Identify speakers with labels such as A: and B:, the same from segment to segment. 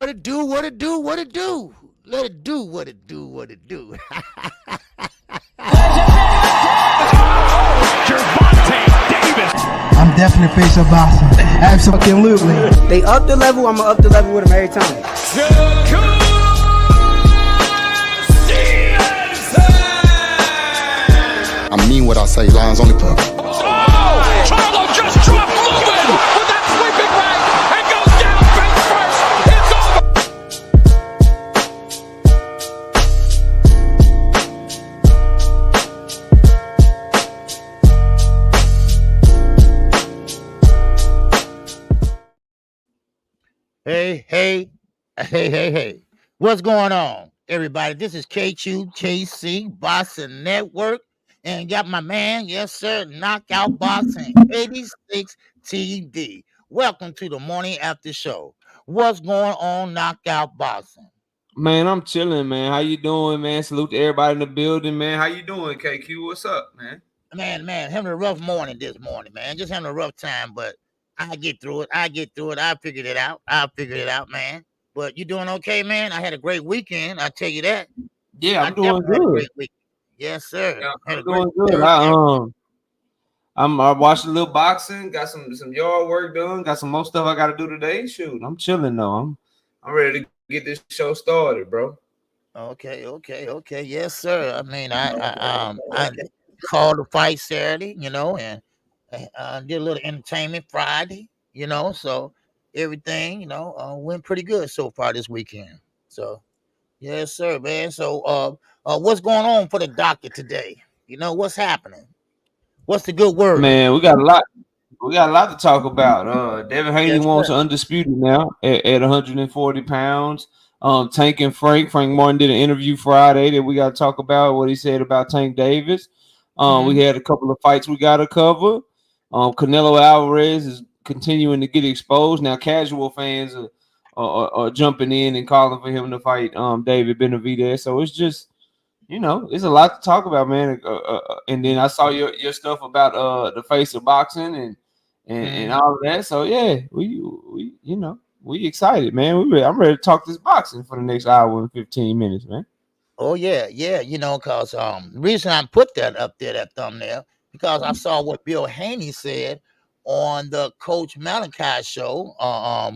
A: What it do, what it do, what it do. Let it do what it do, what it do.
B: I'm definitely face of boxing. Absolutely.
C: They up the level, I'ma up the level with them every time.
D: I mean what I say, lines on the cover.
E: Charlo just dropped moving with that sweeping right and goes down face first.
A: Hey. What's going on, everybody? This is Kqkc Boxing Network. And got my man, yes, sir, Knockoutboxing 86 TV. Welcome to the morning after show. What's going on, Knockoutboxing?
F: Man, I'm chilling, man. How you doing, man? Salute to everybody in the building, man. How you doing, KQ? What's up, man?
A: Man, having a rough morning this morning, man. Just having a rough time, but I get through it. I figured it out, man. But you doing okay, man? I had a great weekend. I tell you that.
F: Yeah, I'm doing good.
A: Yes, sir.
F: Yeah, I'm doing good. I watched a little boxing, got some yard work done, got some more stuff I got to do today. Shoot, I'm chilling though. I'm ready to get this show started, bro.
A: Okay. Yes, sir. I mean, I called the fight Saturday, and did a little entertainment Friday, so everything, went pretty good so far this weekend. So, yes, sir, man. So, what's going on for the doctor today? What's happening? What's the good word?
F: Man, we got a lot to talk about. Devin Haney wants undisputed now at 140 pounds. Tank and Frank Martin did an interview Friday that we got to talk about what he said about Tank Davis. We had a couple of fights we got to cover. Canelo Alvarez is continuing to get exposed. Now casual fans are jumping in and calling for him to fight David Benavidez. So it's just, it's a lot to talk about, man. And then I saw your stuff about the face of boxing and all of that. So yeah, we excited, man. I'm ready to talk this boxing for the next hour and 15 minutes, man.
A: Oh yeah, because the reason I put that up there, that thumbnail, because I saw what Bill Haney said on the Coach Malachi show. I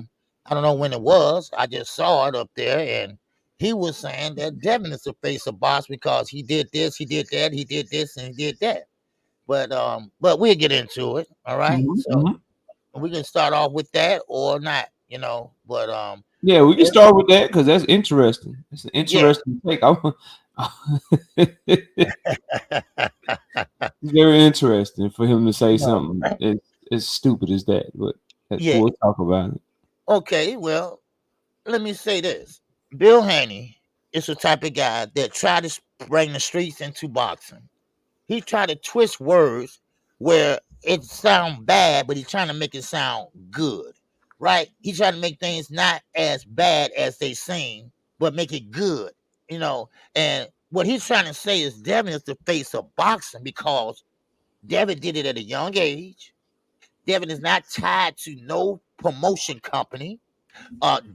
A: don't know when it was. I just saw it up there, and he was saying that Devin is the face of boxing because he did this, he did that, he did this, and he did that. But we'll get into it. All right. So we can start off with that or not, But
F: yeah, we can start with that because that's interesting. It's an interesting take. It's very interesting for him to say something as stupid as that, but we'll talk about it.
A: Okay, well, let me say this. Bill Haney is the type of guy that tried to bring the streets into boxing. He tried to twist words where it sound bad, but he's trying to make it sound good, right? He's trying to make things not as bad as they seem, but make it good, And what he's trying to say is Devin is the face of boxing because Devin did it at a young age. Devin is not tied to no promotion company.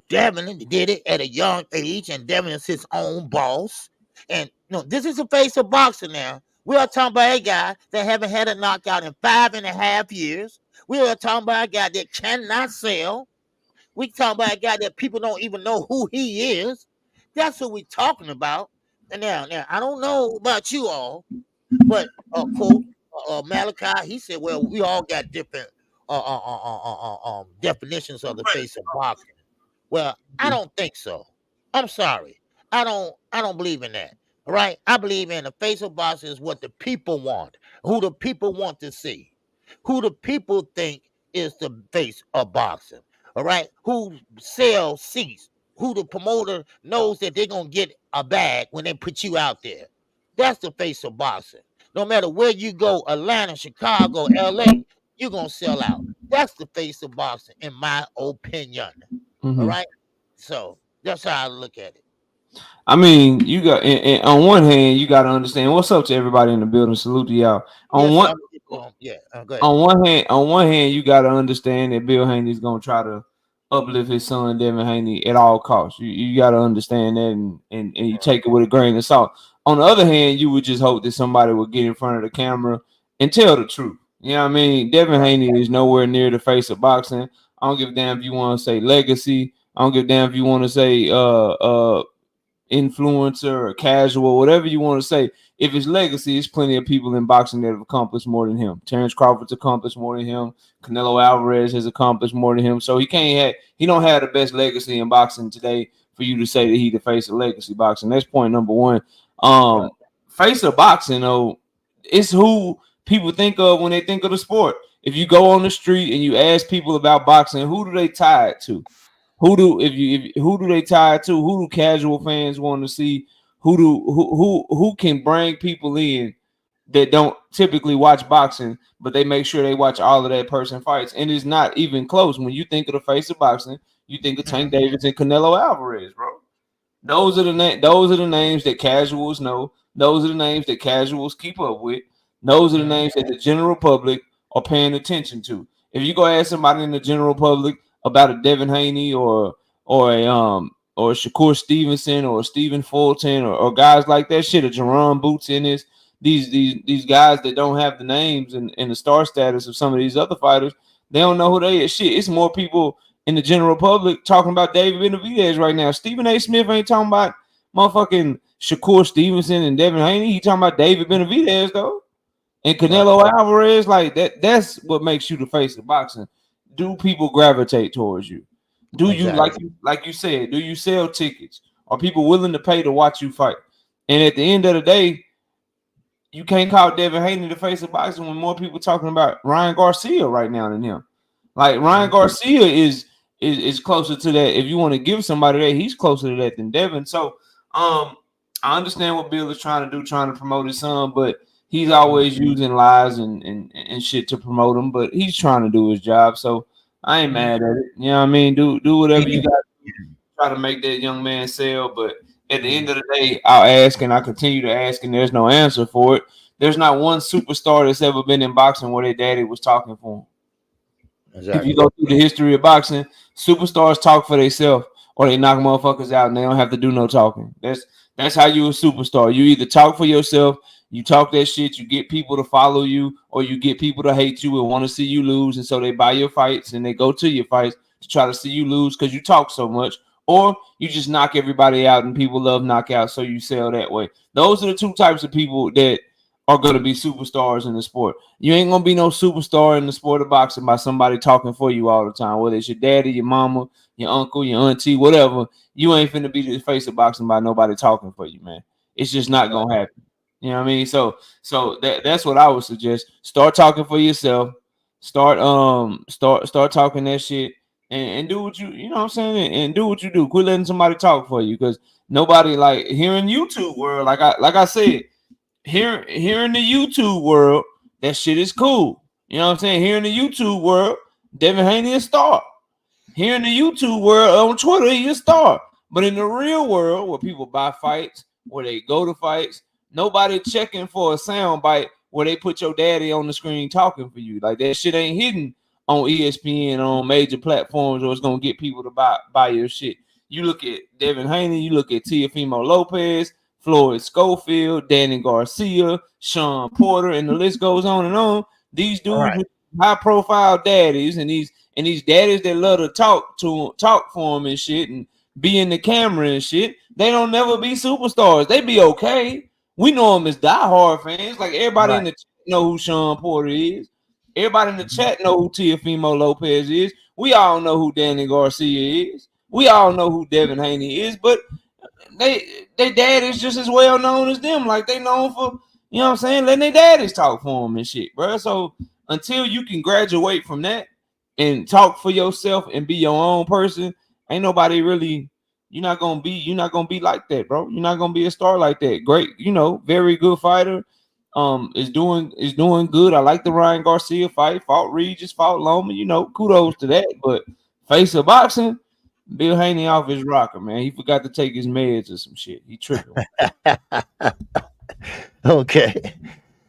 A: Devin did it at a young age, and Devin is his own boss. And this is the face of boxing now. We are talking about a guy that haven't had a knockout in 5.5 years. We are talking about a guy that cannot sell. We talking about a guy that people don't even know who he is. That's what we're talking about. And now, I don't know about you all, but quote Malachi, he said, "Well, we all got different definitions of the face of boxing." Well, I don't think so. I'm sorry. I don't believe in that. All right. I believe in the face of boxing is what the people want, who the people want to see, who the people think is the face of boxing. All right. Who sells seats, who the promoter knows that they're gonna get a bag when they put you out there. That's the face of boxing. No matter where you go, Atlanta, Chicago, LA, you're gonna sell out. That's the face of boxing, in my opinion. All right. So that's how I look at it.
F: I mean, you got and on one hand, you got to understand. What's up to everybody in the building? Salute to y'all. On one hand, you got to understand that Bill Haney is gonna try to uplift his son Devin Haney at all costs. You got to understand that, and you take it with a grain of salt. On the other hand, you would just hope that somebody would get in front of the camera and tell the truth. You know what I mean? Devin Haney is nowhere near the face of boxing. I don't give a damn if you want to say legacy. I don't give a damn if you want to say influencer or casual, whatever you want to say. If it's legacy, there's plenty of people in boxing that have accomplished more than him. Terrence Crawford's accomplished more than him. Canelo Alvarez has accomplished more than him. So he don't have the best legacy in boxing today for you to say that he the face of legacy boxing. That's point number one. Face of boxing, though, it's who people think of when they think of the sport. If you go on the street and you ask people about boxing, who do they tie it to? Who do they tie it to? Who do casual fans want to see? Who can bring people in that don't typically watch boxing, but they make sure they watch all of that person fights, and it's not even close. When you think of the face of boxing, you think of Tank Davis and Canelo Alvarez, bro. Those are the names that casuals know. Those are the names that casuals keep up with. Those are the names that the general public are paying attention to. If you go ask somebody in the general public about a Devin Haney or Shakur Stevenson or Stephen Fulton or guys like that, shit, or Jerron Boots in this, these guys that don't have the names and the star status of some of these other fighters, they don't know who they is. Shit, it's more people in the general public talking about David Benavidez right now. Stephen A. Smith ain't talking about motherfucking Shakur Stevenson and Devin Haney. He talking about David Benavidez, though. And Canelo Alvarez, like that's what makes you the face of boxing. Do people gravitate towards you? Do you, like you said, do you sell tickets? Are people willing to pay to watch you fight? And at the end of the day, you can't call Devin Haney the face of boxing when more people talking about Ryan Garcia right now than him. Like Ryan Garcia is closer to that. If you want to give somebody that, he's closer to that than Devin. So I understand what Bill is trying to do, trying to promote his son, but he's always using lies and shit to promote him, but he's trying to do his job. So I ain't mad at it. You know what I mean? Do whatever you got to try to make that young man sell. But at the end of the day, I'll ask and I continue to ask, and there's no answer for it. There's not one superstar that's ever been in boxing where their daddy was talking for him. Exactly. If you go through the history of boxing, superstars talk for themselves or they knock motherfuckers out and they don't have to do no talking. That's how you a superstar. You either talk for yourself, you talk that shit, you get people to follow you, or you get people to hate you and want to see you lose, and so they buy your fights and they go to your fights to try to see you lose because you talk so much, or you just knock everybody out and people love knockouts, so you sell that way. Those are the two types of people that are going to be superstars in the sport. You ain't going to be no superstar in the sport of boxing by somebody talking for you all the time, whether it's your daddy, your mama, your uncle, your auntie, whatever. You ain't finna be the face of boxing by nobody talking for you, man. It's just not going to happen. You know what I mean? So that's what I would suggest. Start talking for yourself. Start talking that shit and do what you know what I'm saying, and do what you do. Quit letting somebody talk for you, because nobody, like here in YouTube world, like I said, here in the YouTube world, that shit is cool. You know what I'm saying? Here in the YouTube world, Devin Haney is a star. Here in the YouTube world, on Twitter, he is a star. But in the real world, where people buy fights, where they go to fights, nobody checking for a sound bite where they put your daddy on the screen talking for you. Like, that shit ain't hidden on ESPN, on major platforms, or it's gonna get people to buy your shit. You look at Devin Haney, you look at Teofimo Lopez, Floyd Schofield, Danny Garcia, Sean Porter, and the list goes on and on. These dudes with high-profile daddies, and these daddies that love to talk for them and shit, and be in the camera and shit, they don't never be superstars. They be okay. We know them as diehard fans. Like, everybody in the chat know who Sean Porter is. Everybody in the chat know who Teofimo Lopez is. We all know who Danny Garcia is. We all know who Devin Haney is, but they dad is just as well known as them. Like, they known for, you know what I'm saying, letting their daddies talk for them and shit, bro. So until you can graduate from that and talk for yourself and be your own person, ain't nobody really, you're not gonna be like that, bro. You're not gonna be a star like that. Great, very good fighter. Is doing good. I like the Ryan Garcia fight. Fought Regis, fought Loma. Kudos to that. But face of boxing, Bill Haney off his rocker, man. He forgot to take his meds or some shit. He tripping.
A: Okay.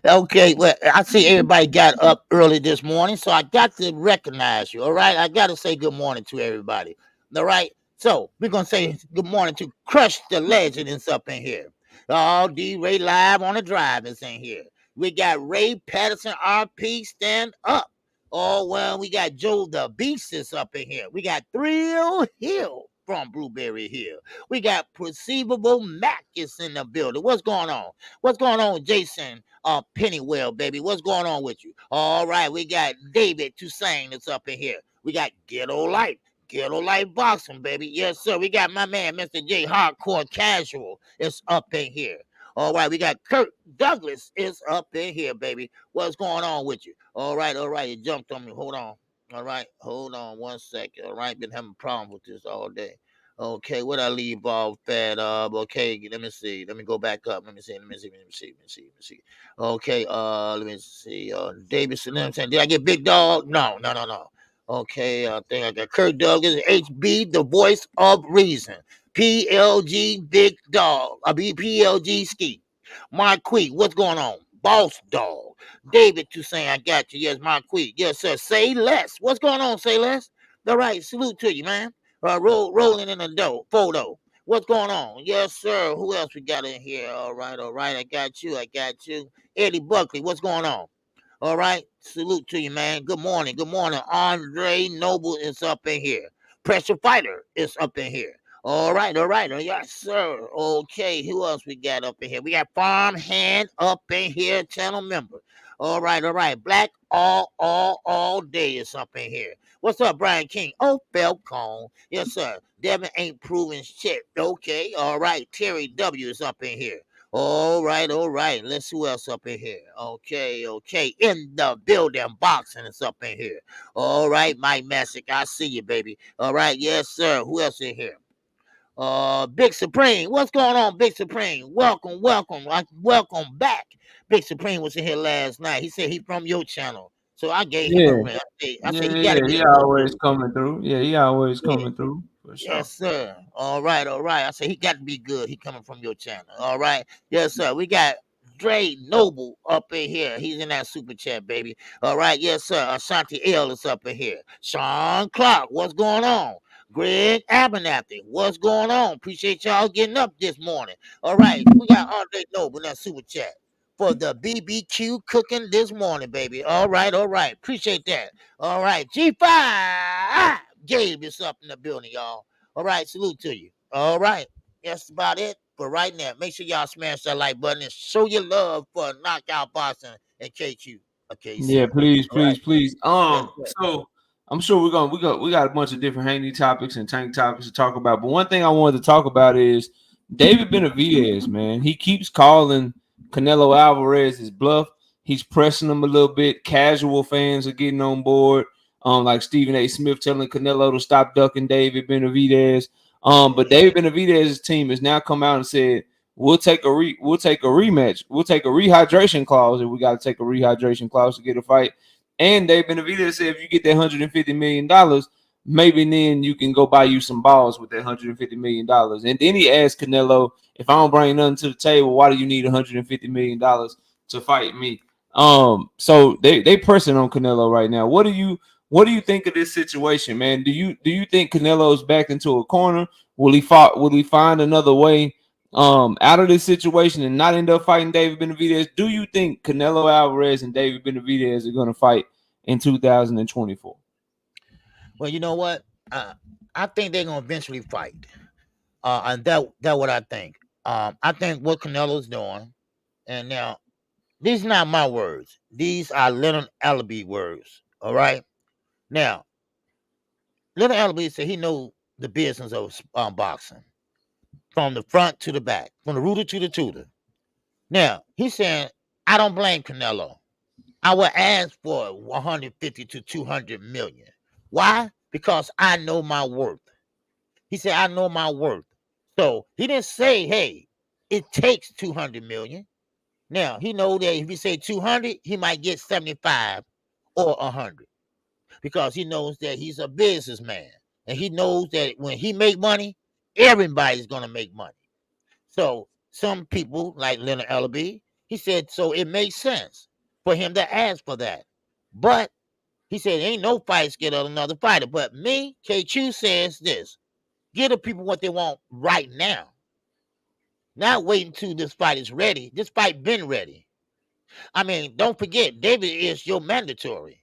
A: Okay, well, I see everybody got up early this morning, so I got to recognize you. All right, I got to say good morning to everybody. All right, so we're gonna say good morning to Crush the Legend is up in here. Oh, D Ray live on the drive is in here. We got Ray Patterson RP stand up. Oh well, we got Joe the Beast is up in here. We got Thrill Hill from Blueberry Hill. We got Perceivable Mac is in the building. What's going on? What's going on, Jason? Pennywell, baby. What's going on with you? All right, we got David Toussaint that's up in here. We got Ghetto Life Boxing, baby. Yes, sir. We got my man, Mr. J Hardcore Casual, is up in here. All right, we got Kurt Douglas is up in here, baby. What's going on with you? All right, you jumped on me. Hold on. All right, hold on 1 second. All right, been having a problem with this all day. Okay, what I leave off at? Okay, let me see. Let me go back up. Let me see. Okay, let me see. Davidson, you know what I'm saying? Did I get Big Dog? No. Okay, I think I got Kurt Douglas, HB, the voice of reason. PLG Big Dog. PLG Ski. Marquis, what's going on? Boss Dog. David Toussaint, I got you. Yes, Marquis. Yes, sir. Say less. What's going on, Say Less? All right, salute to you, man. Rolling in the dough, photo. What's going on? Yes, sir. Who else we got in here? All right. I got you. Eddie Buckley, what's going on? All right. Salute to you, man. Good morning. Andre Noble is up in here. Pressure Fighter is up in here. All right. Yes, sir. Okay. Who else we got up in here? We got Farmhand up in here, channel member. All right. Black all day is up in here. What's up, Brian King? Oh, Falcone. Yes, sir. Devin ain't proving shit. Okay. All right. Terry W is up in here. All right. Let's see who else up in here. Okay. In the building, boxing is up in here. All right, Mike Messick, I see you, baby. All right, yes, sir. Who else in here? Big Supreme. What's going on, Big Supreme? Welcome back. Big Supreme was in here last night. He said he from your channel. So I gave him a ring. I said he gotta
F: He
A: get
F: always coming through. Yeah, he always coming through for sure.
A: Yes, sir. All right. I said he got to be good. He coming from your channel. All right. Yes, sir. We got Dre Noble up in here. He's in that super chat, baby. All right. Yes, sir. Ashanti L is up in here. Sean Clark, what's going on? Greg Abernathy, what's going on? Appreciate y'all getting up this morning. All right. We got Andre Noble in that super chat for the BBQ cooking this morning, baby. All right. Appreciate that. All right. G5. Gabe is up in the building, y'all. All right, salute to you. All right, that's about it for right now. Make sure y'all smash that like button and show your love for Knockout Boxing and KQ.
F: Yeah,
A: KC.
F: please.
A: All right. Yes, sir.
F: So I'm sure we got a bunch of different Haney topics and tank topics to talk about. But one thing I wanted to talk about is David Benavidez, man. He keeps calling Canelo Alvarez his bluff. He's pressing him a little bit. Casual fans are getting on board. Like Stephen A. Smith telling Canelo to stop ducking David Benavidez. But David Benavidez's team has now come out and said, we'll take a rematch. We'll take a rehydration clause if we got to take a rehydration clause to get a fight. And David Benavidez said if you get that $150 million, maybe then you can go buy you some balls with that $150 million. And then he asked Canelo, if I don't bring nothing to the table, why do you need $150 million to fight me? So they pressing on Canelo right now. What do you think of this situation, man? Do you think Canelo's backed into a corner? Will he find another way out of this situation and not end up fighting David Benavidez? Do you think Canelo Alvarez and David Benavidez are going to fight in 2024?
A: Well, you know what? I think they're gonna eventually fight. And that what I think. I think what Canelo's doing, and now these are not my words. These are Leonard Allaby words. All right. Now, Leonard Allaby said he knows the business of boxing from the front to the back, from the rooter to the tutor. Now, he's saying, I don't blame Canelo. I would ask for 150 to 200 million. Why? Because I know my worth. He said, I know my worth. So he didn't say, hey, it takes 200 million. Now, he knows that if he say 200, he might get 75 or 100 because he knows that he's a businessman. And he knows that when he make money, everybody's going to make money. So some people like Leonard Allaby, He said, so it makes sense for him to ask for that. But he said, ain't no fight scared of another fighter. But me, Kqcc says this. Give the people what they want right now. Not waiting until this fight is ready. This fight been ready. I mean, don't forget, David is your mandatory.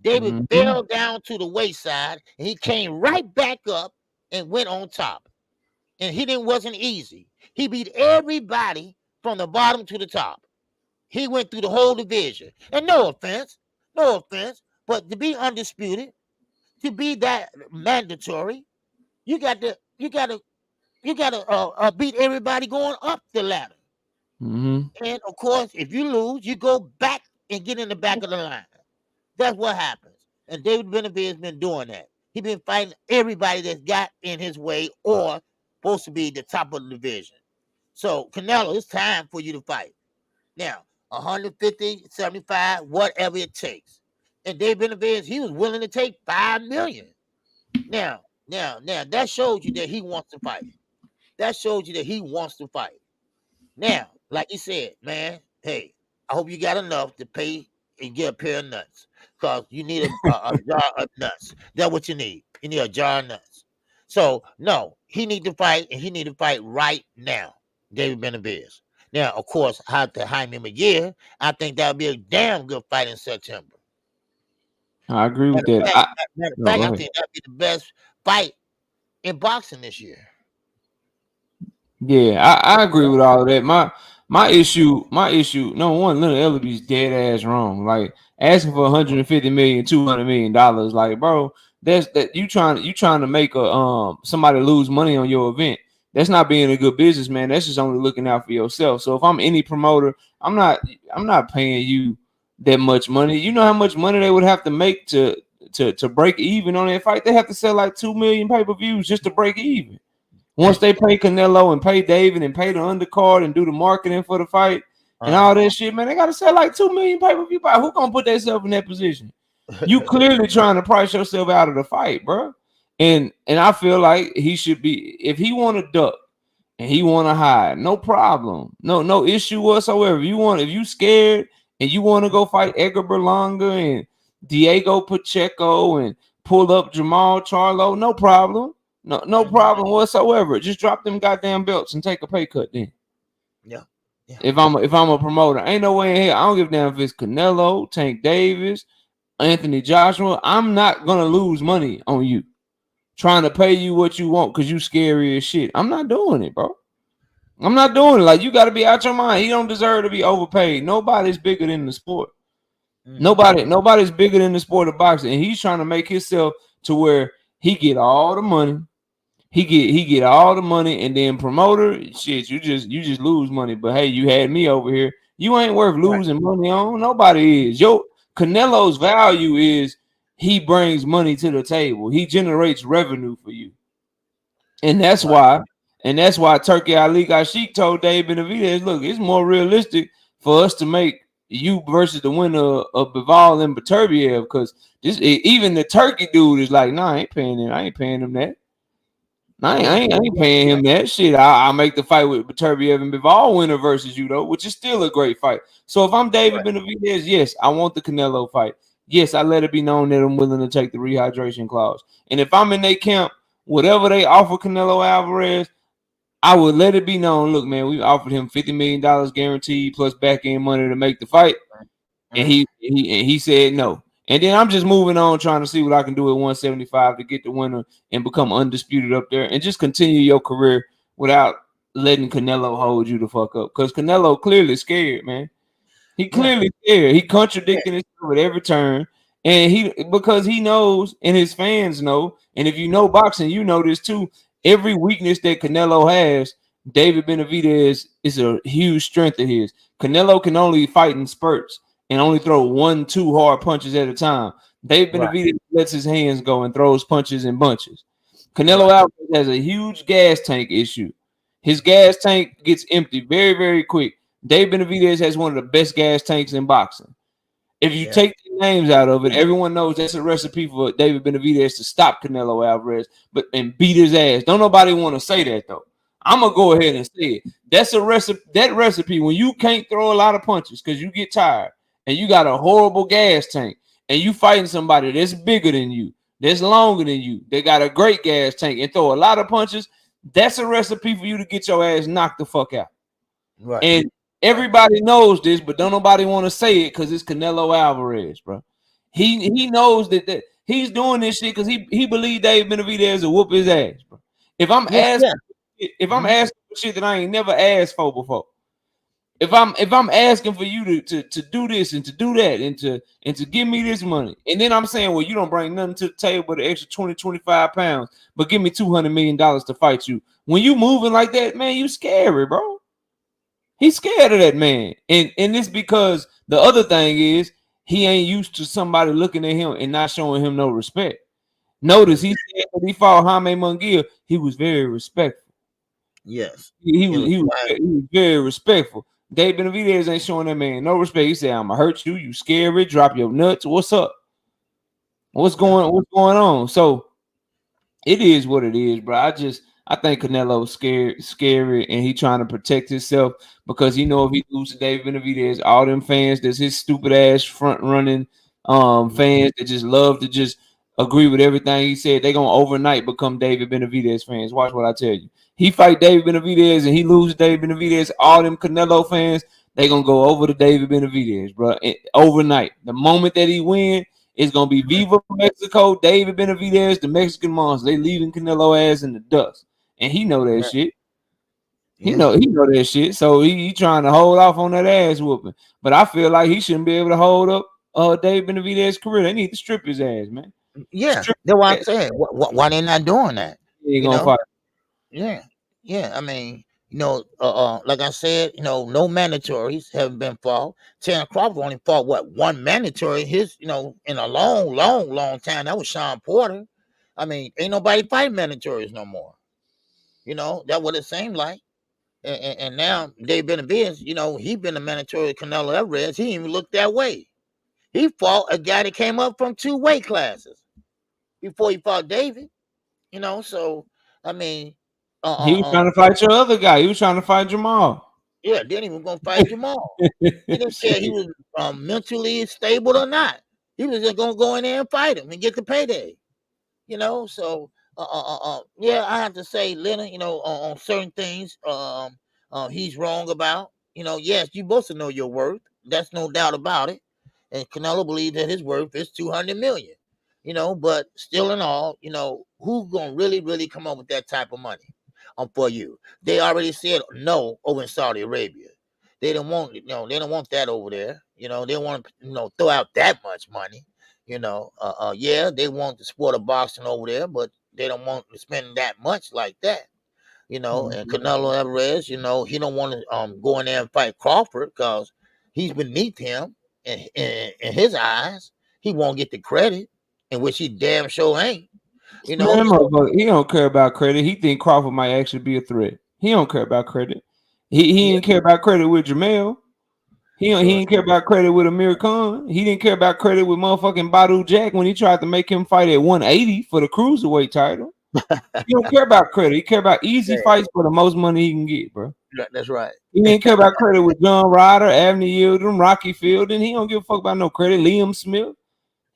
A: David fell down to the wayside, and he came right back up and went on top. And wasn't easy. He beat everybody from the bottom to the top. He went through the whole division. And no offense, but to be undisputed, to be that mandatory, you got to beat everybody going up the ladder. And of course, if you lose, you go back and get in the back of the line. That's what happens. And David Benavidez has been doing that. He's been fighting everybody that's got in his way or supposed to be the top of the division. So, Canelo, it's time for you to fight. Now, 150, 75, whatever it takes. And David Benavidez, he was willing to take $5 million. Now, that shows you that he wants to fight. That shows you that he wants to fight. Now, like you said, man, hey, I hope you got enough to pay and get a pair of nuts. Because you need a jar of nuts. That's what you need. You need a jar of nuts. So, no, he need to fight, and he need to fight right now, David Benavidez. Now, of course, after Jaime McGear, I think that would be a damn good fight in September.
F: I agree with that.
A: Matter of fact, I think that would be the best fight in boxing this year.
F: Yeah, I agree with all of that. My issue, number one, Little Ellaby's dead ass wrong. Like asking for $150 million, $200 million, like, bro, that's you trying to make a somebody lose money on your event. That's not being a good businessman. That's just only looking out for yourself. So if I'm any promoter, I'm not paying you that much money. You know how much money they would have to make to break even on that fight? They have to sell like 2 million pay-per-views just to break even. Once they pay Canelo and pay David and pay the undercard and do the marketing for the fight and all that shit, man, they got to sell like 2 million pay-per-view. Who gonna put themselves in that position? You clearly trying to price yourself out of the fight, bro. And I feel like he should be, if he want to duck and he want to hide, no problem, no issue whatsoever. If you scared and you want to go fight Edgar Berlanga and Diego Pacheco and pull up Jamal Charlo, no problem. No problem whatsoever. Just drop them goddamn belts and take a pay cut then.
A: Yeah.
F: If I'm a promoter, ain't no way in here. I don't give a damn if it's Canelo, Tank Davis, Anthony Joshua. I'm not gonna lose money on you trying to pay you what you want because you scary as shit. I'm not doing it, bro. I'm not doing it. Like, you got to be out your mind. He don't deserve to be overpaid. Nobody's bigger than the sport. Nobody's bigger than the sport of boxing. And he's trying to make himself to where he get all the money. He get all the money, and then promoter, shit, you just lose money. But hey, you had me over here. You ain't worth losing money on. Nobody is. Canelo's value is he brings money to the table. He generates revenue for you. And that's why Turkey Ali Sheik told Dave Benavidez, look, it's more realistic for us to make you versus the winner of Bivol and Beterbiev, because even the Turkey dude is like, nah, I ain't paying him that. I ain't paying him that shit. I'll make the fight with Beterbiev and Bivol winner versus you, though, which is still a great fight. So if I'm David Benavidez, yes, I want the Canelo fight. Yes, I let it be known that I'm willing to take the rehydration clause. And if I'm in their camp, whatever they offer Canelo Alvarez, I would let it be known, look, man, we offered him $50 million guaranteed plus back end money to make the fight. And he said no. And then I'm just moving on, trying to see what I can do at 175 to get the winner and become undisputed up there and just continue your career without letting Canelo hold you the fuck up. Because Canelo clearly scared, man. He clearly scared. He contradicting himself at every turn. And because he knows and his fans know, and if you know boxing, you know this too, every weakness that Canelo has, David Benavidez is a huge strength of his. Canelo can only fight in spurts and only throw 1-2 hard punches at a time. David Benavidez lets his hands go and throws punches in bunches. Canelo Alvarez has a huge gas tank issue. His gas tank gets empty very, very quick. David Benavidez has one of the best gas tanks in boxing. If you take the names out of it, everyone knows that's a recipe for David Benavidez to stop Canelo Alvarez and beat his ass. Don't nobody want to say that, though. I'm gonna go ahead and say it. That's a recipe. That recipe when you can't throw a lot of punches because you get tired and you got a horrible gas tank and you fighting somebody that's bigger than you, that's longer than you, they got a great gas tank and throw a lot of punches. That's a recipe for you to get your ass knocked the fuck out.
A: Right.
F: And everybody knows this, but don't nobody want to say it because it's Canelo Alvarez, bro. He knows that he's doing this shit because he believed Dave Benavidez will whoop his ass, bro. If I'm asking for shit that I ain't never asked for before, if I'm asking for you to do this and to do that and to give me this money, and then I'm saying, well, you don't bring nothing to the table but an extra 20, 25 pounds, but give me $200 million to fight you. When you moving like that, man, you scary, bro. He's scared of that man. And it's because the other thing is he ain't used to somebody looking at him and not showing him no respect. Notice he said when he fought Jaime Munguia, he was very respectful.
A: Yes.
F: He was very respectful. Dave Benavidez ain't showing that man no respect. He said, I'm gonna hurt you, you scary, drop your nuts. What's up? What's going on? So it is what it is, bro. I think Canelo's scary, and he trying to protect himself because he know if he loses to David Benavidez, all them fans that's his stupid ass front running fans that just love to just agree with everything he said, they gonna overnight become David Benavidez fans. Watch what I tell you. He fight David Benavidez and he loses David Benavidez, all them Canelo fans, they gonna go over to David Benavidez, bro. Overnight. The moment that he win, it's gonna be Viva Mexico, David Benavidez, the Mexican monster. They leaving Canelo ass in the dust. And he know that shit. He know that shit. So he trying to hold off on that ass whooping. But I feel like he shouldn't be able to hold up Dave Benavidez's career. They need to strip his ass, man.
A: Yeah, that's what I'm saying. Why they not doing that?
F: He ain't gonna fight.
A: Yeah. I mean, like I said, no mandatories haven't been fought. Terrence Crawford only fought one mandatory. In a long time. That was Sean Porter. I mean, ain't nobody fighting mandatories no more. That's what it seemed like. And now Dave Benavidez, he been a mandatory Canelo Alvarez. He didn't even look that way. He fought a guy that came up from 2 weight classes before he fought David. So I mean,
F: he was trying to fight your other guy. He was trying to fight Jamal.
A: Yeah, then he was gonna fight Jamal. He didn't care he was mentally stable or not. He was just gonna go in there and fight him and get the payday. So yeah, I have to say, Leonard, on certain things, he's wrong about. Yes, you both know your worth. That's no doubt about it. And Canelo believes that his worth is $200 million. But still in all, who's gonna really come up with that type of money for you? They already said no over in Saudi Arabia. They don't want, they don't want that over there. They don't want to, throw out that much money. Yeah, they want the sport of boxing over there, but they don't want to spend that much like that. And Canelo Alvarez, he don't want to go in there and fight Crawford because he's beneath him in his eyes. He won't get the credit, in which he damn sure ain't.
F: He don't care about credit. He think Crawford might actually be a threat. He don't care about credit. He didn't care about credit with Jamel. He didn't care about credit with Amir Khan. He didn't care about credit with motherfucking Badu Jack when he tried to make him fight at 180 for the cruiserweight title. He don't care about credit. He care about easy fights for the most money he can get, bro.
A: That's right.
F: He didn't care about credit with John Ryder, Abney Yildirim, Rocky Field, and he don't give a fuck about no credit. Liam Smith.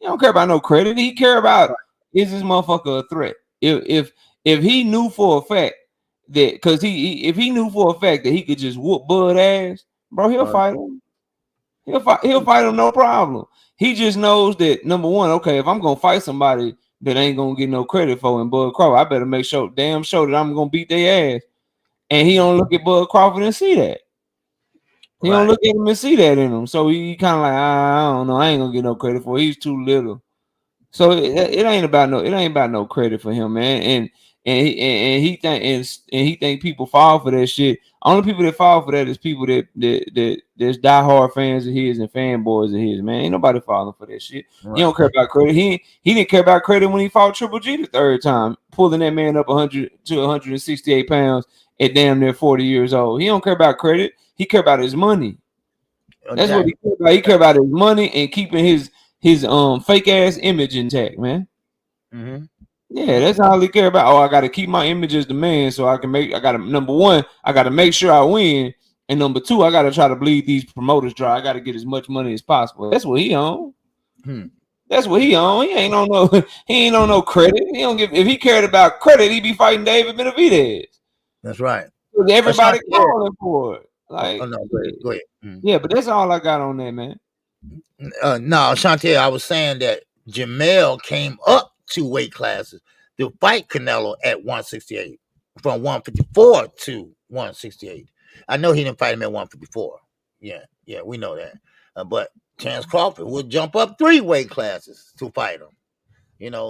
F: He don't care about no credit. He care about is this motherfucker a threat? If he knew for a fact that if he knew for a fact that he could just whoop Bud ass, bro, he'll fight him. He'll fight him, no problem. He just knows that, number one, okay, if I'm gonna fight somebody that ain't gonna get no credit for in Bud Crawford, I better make sure that I'm gonna beat their ass. And he don't look at Bud Crawford and see that. He don't look at him and see that in him. So he kind of like, I don't know, I ain't gonna get no credit for it. He's too little. So it ain't about no credit for him, man. And he think people fall for that shit. Only people that fall for that is people that there's diehard fans of his and fanboys of his, man. Ain't nobody falling for that shit. Right. He don't care about credit. He didn't care about credit when he fought Triple G the third time, pulling that man up 100 to 168 pounds at damn near 40 years old. He don't care about credit. He care about his money. That's what he care about. He care about his money and keeping his fake ass image intact, man.
A: Mm-hmm.
F: Yeah, that's all he care about. Oh, I got to keep my image as the man, so I got to number one, I got to make sure I win, and number two, I got to try to bleed these promoters dry. I got to get as much money as possible. That's what he on. That's what he on. He ain't on no. He ain't on no credit. He don't give. If he cared about credit, he'd be fighting David Benavidez.
A: That's right.
F: Everybody calling for it. Like,
A: no, go ahead.
F: Yeah, but that's all I got on that, man.
A: No, Chantel, I was saying that Jamel came up 2 weight classes to fight Canelo at 168, from 154 to 168. I know he didn't fight him at 154. Yeah, we know that. But Terence Crawford would jump up 3 weight classes to fight him.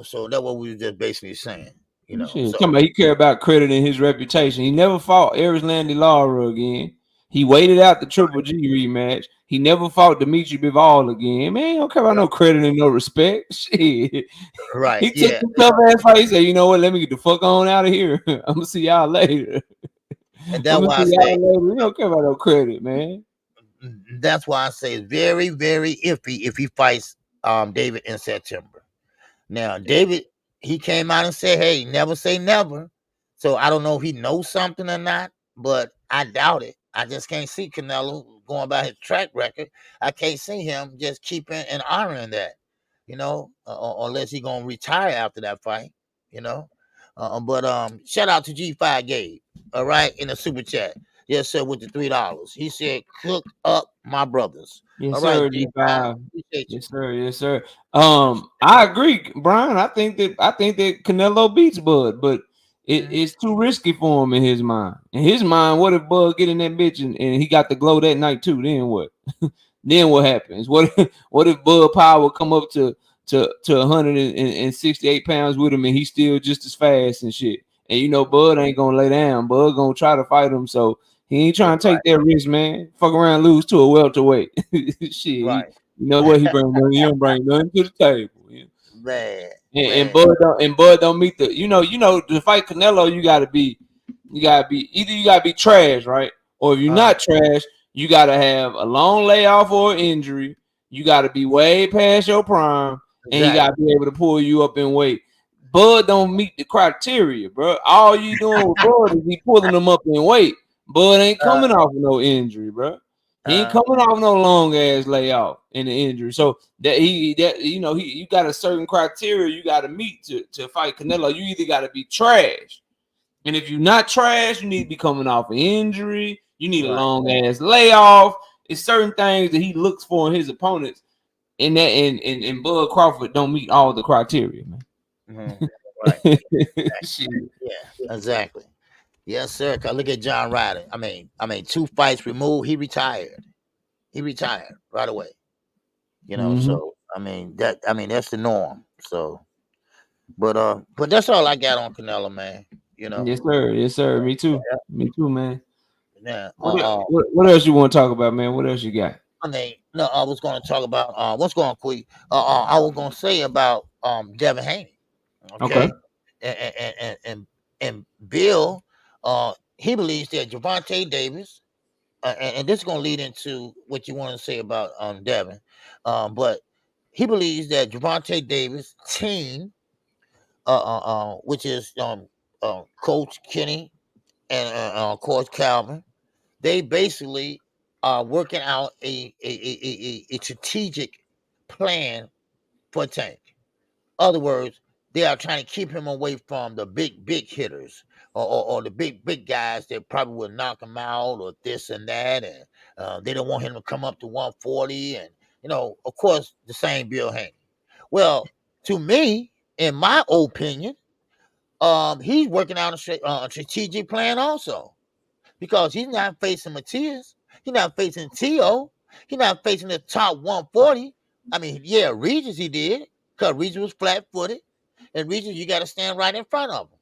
A: So that's what we were just basically saying.
F: He care about credit and his reputation. He never fought Erislandy Lara again. He waited out the Triple G rematch. He never fought Dimitri Bivol again. Man, he don't care about no credit and no respect. Shit.
A: Right.
F: He took the tough ass fight. He said, you know what? Let me get the fuck on out of here. I'm gonna see y'all later.
A: And that's why I say
F: we don't care about no credit, man.
A: That's why I say it's very, very iffy if he fights David in September. Now, David, he came out and said, hey, never say never. So I don't know if he knows something or not, but I doubt it. I just can't see Canelo going by his track record. I can't see him just keeping and honoring that, unless he's going to retire after that fight, But shout out to G5 Gabe, all right, in the super chat. Yes, sir, with the $3. He said, cook up my brothers.
F: Yes,
A: all
F: sir,
A: right,
F: G5. Yes, sir. I agree, Brian. I think that Canelo beats Bud, but it's too risky for him in his mind. In his mind, what if Bud get in that bitch and he got the glow that night too? Then what? Then what happens? What if Bud Power come up to 168 pounds with him and he's still just as fast and shit? And Bud ain't gonna lay down. Bud gonna try to fight him, so he ain't trying to take that risk, man. Fuck around, lose to a welterweight. Shit,
A: right.
F: You know what he bring? He don't bring nothing to the table.
A: Man.
F: And Bud don't meet the to fight Canelo, you gotta be trash, right? Or if you're not trash, you gotta have a long layoff or injury. You gotta be way past your prime, and he gotta be able to pull you up in weight. Bud don't meet the criteria, bro. All you doing with Bud is he pulling them up in weight. Bud ain't coming off of no injury, bro. He ain't coming off no long ass layoff in the injury. So you got a certain criteria you got to meet to fight Canelo. You either got to be trash, and if you're not trash, you need to be coming off an injury. You need a long ass layoff. It's certain things that he looks for in his opponents, and that and Bud Crawford don't meet all the criteria, man.
A: Right. Yeah, exactly. Yes, sir. Cause look at John Ryder. I mean, 2 fights removed. He retired. Right away. So that's the norm. So, but that's all I got on Canelo, man.
F: Yes, sir. Me too, man.
A: Yeah.
F: What else you want to talk about, man? What else you got?
A: No, I was going to talk about what's going on, quick. I was going to say about Devin Haney. Okay. And Bill, he believes that Gervonta Davis, and this is going to lead into what you want to say about Devin, but he believes that Gervonta Davis' team, which is Coach Kenny and Coach Calvin, they basically are working out a strategic plan for Tank. Other words, they are trying to keep him away from the big hitters or the big guys that probably will knock him out or this and that, and they don't want him to come up to 140, and of course, the same Bill Haney. Well, to me, in my opinion, he's working out a strategic plan also, because he's not facing Matias, he's not facing T.O., he's not facing the top 140. I mean, yeah, Regis he did, because Regis was flat-footed, and Regis, you got to stand right in front of him.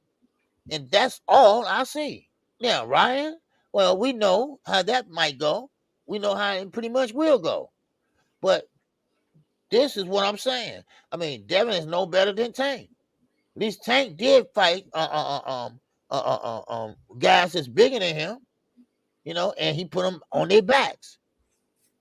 A: And that's all I see. Now, Ryan, well, we know how that might go. We know how it pretty much will go. But this is what I'm saying. I mean, Devin is no better than Tank. At least Tank did fight guys that's bigger than him, and he put them on their backs.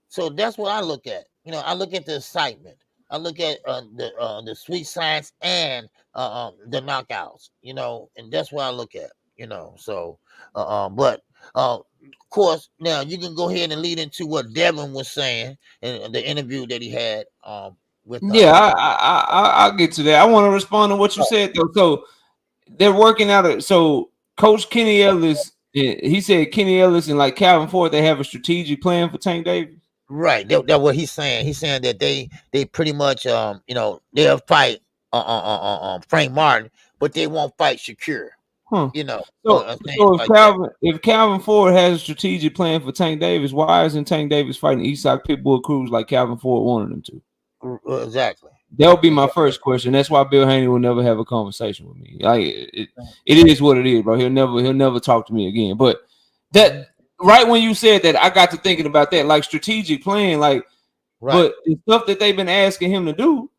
A: So that's what I look at. I look at the excitement. I look at the sweet science and the knockouts, you know, and that's what I look at, you know. So, but of course, now you can go ahead and lead into what Devin was saying in the interview that he had with
F: Yeah, I'll get to that. I want to respond to what you
A: oh,
F: said though. So they're working out. So Coach Kenny Ellis, he said Kenny Ellis and like Calvin Ford, they have a strategic plan for Tank Davis.
A: right. That what he's saying. He's saying that they pretty much you know, they'll fight Frank Martin, but they won't fight Shakur.
F: Huh.
A: You know, things
F: So
A: like that.
F: if Calvin Ford has a strategic plan for Tank Davis, why isn't Tank Davis fighting Eastside Pitbull Cruz like Calvin Ford wanted him to?
A: Exactly.
F: That would be my
A: Exactly.
F: first question. That's why Bill Haney will never have a conversation with me. Like it is what it is, bro. He'll never talk to me again. But that right when you said that, I got to thinking about that, like strategic plan, like
A: Right.
F: but the stuff that they've been asking him to do,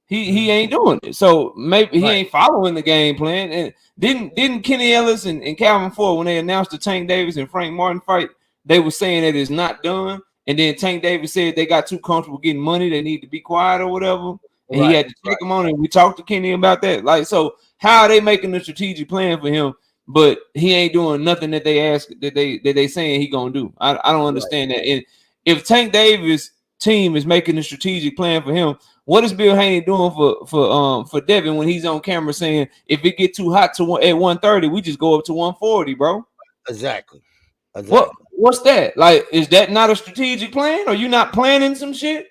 F: he ain't doing it. So maybe he ain't following the game plan. And didn't Kenny Ellis and Calvin Ford, when they announced the Tank Davis and Frank Martin fight, they were saying that it's not done. And then Tank Davis said they got too comfortable getting money, they need to be quiet or whatever. And he had to take him on, and we talked to Kenny about that. Like, so how are they making a strategic plan for him, but he ain't doing nothing that they ask that they saying he gonna do? I don't understand that. And if Tank Davis team is making a strategic plan for him, what is Bill Haney doing for Devin when he's on camera saying if it get too hot at 130, we just go up to 140, bro?
A: Exactly.
F: What's that? Like, is that not a strategic plan? Are you not planning some shit?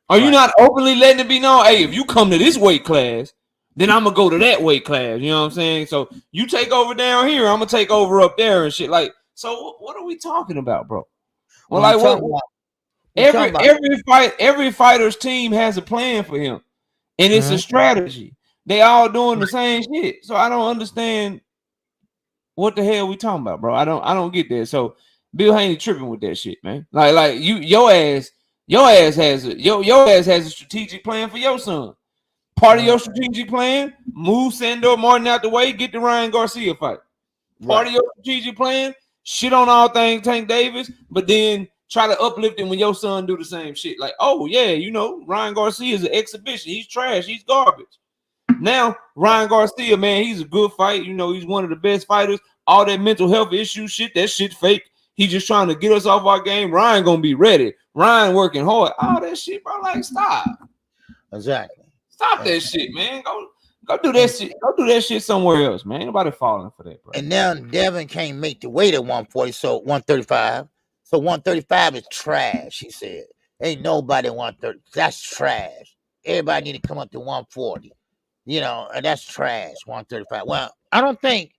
F: Are you not openly letting it be known? Hey, if you come to this weight class, then I'm gonna go to that weight class. You know what I'm saying? So you take over down here, I'm gonna take over up there and shit. Like, so what are we talking about, bro? Well, like what? Every fighter's team has a plan for him, and it's a strategy. They all doing the same shit. So I don't understand what the hell we talking about, bro. I don't get that. So Bill Haney tripping with that shit, man. Like your ass has a strategic plan for your son. Part of your strategic plan, move Sandor Martin out the way, get the Ryan Garcia fight. Part of your strategic plan, shit on all things Tank Davis, but then try to uplift him when your son do the same shit. Like, oh yeah, you know, Ryan Garcia is an exhibition. He's trash. He's garbage. Now, Ryan Garcia, man, he's a good fight. You know, he's one of the best fighters. All that mental health issue shit, that shit fake. He's just trying to get us off our game. Ryan gonna be ready. Ryan working hard. All that shit, bro. Like, stop.
A: Exactly.
F: Stop that shit, man. Go do that shit. Go do that shit somewhere else, man. Ain't nobody falling for that, bro.
A: And now Devin can't make the weight at 140, so 135. So 135 is trash, he said. Ain't nobody 130. That's trash. Everybody need to come up to 140. You know, and that's trash, 135. Well, I don't think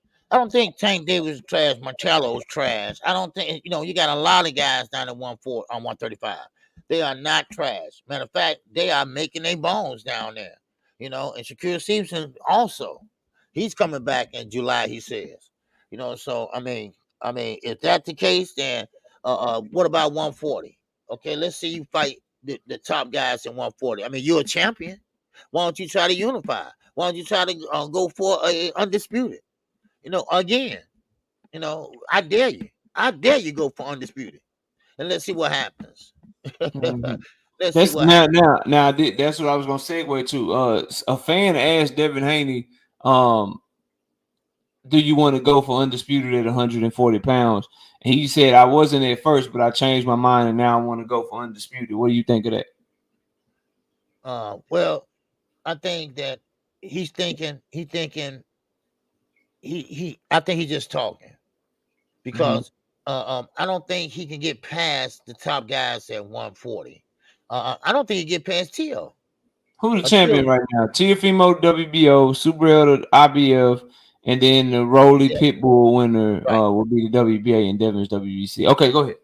A: Tank Davis is trash, Marcello is trash. I don't think, you know, you got a lot of guys down at 140 on 135. They are not trash. Matter of fact, they are making their bones down there. You know, and Shakur Stevenson also. He's coming back in July, he says. You know, so I mean, if that's the case, then what about 140? Okay, let's see you fight the top guys in 140. I mean, you're a champion. Why don't you try to unify? Why don't you try to go for a undisputed? You know, again, you know, I dare you. I dare you go for undisputed, and let's see what happens.
F: That's what I was gonna segue to. A fan asked Devin Haney, do you want to go for undisputed at 140 pounds? And he said, I wasn't at first, but I changed my mind and now I want to go for undisputed. What do you think of that?
A: Well, I think that I think he's just talking because I don't think he can get past the top guys at 140. I don't think he can get past Tio.
F: Who's the champion right now? Teofimo WBO, Super Elder IBF, and then the Rolly Pitbull winner will be the WBA and Devin's WBC. Okay, go ahead.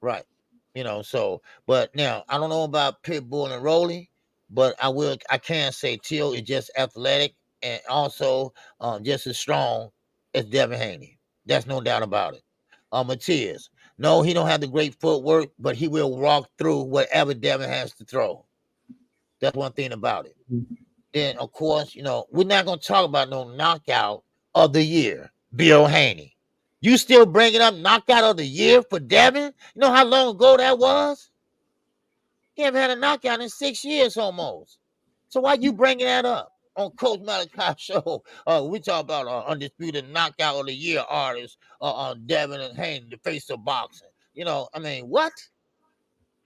A: Right. You know, so but now I don't know about Pitbull and Rolly, but I can say Tio is just athletic and also just as strong as Devin Haney. That's no doubt about it. Matias, no, he don't have the great footwork, but he will walk through whatever Devin has to throw. That's one thing about it. Then, of course, you know, we're not going to talk about no knockout of the year, Bill Haney. You still bringing up knockout of the year for Devin? You know how long ago that was? He haven't had a knockout in 6 years almost. So why you bringing that up on Coach Malachi show? We talk about undisputed knockout of the year artist on Devin and Haney, the face of boxing. I mean, what?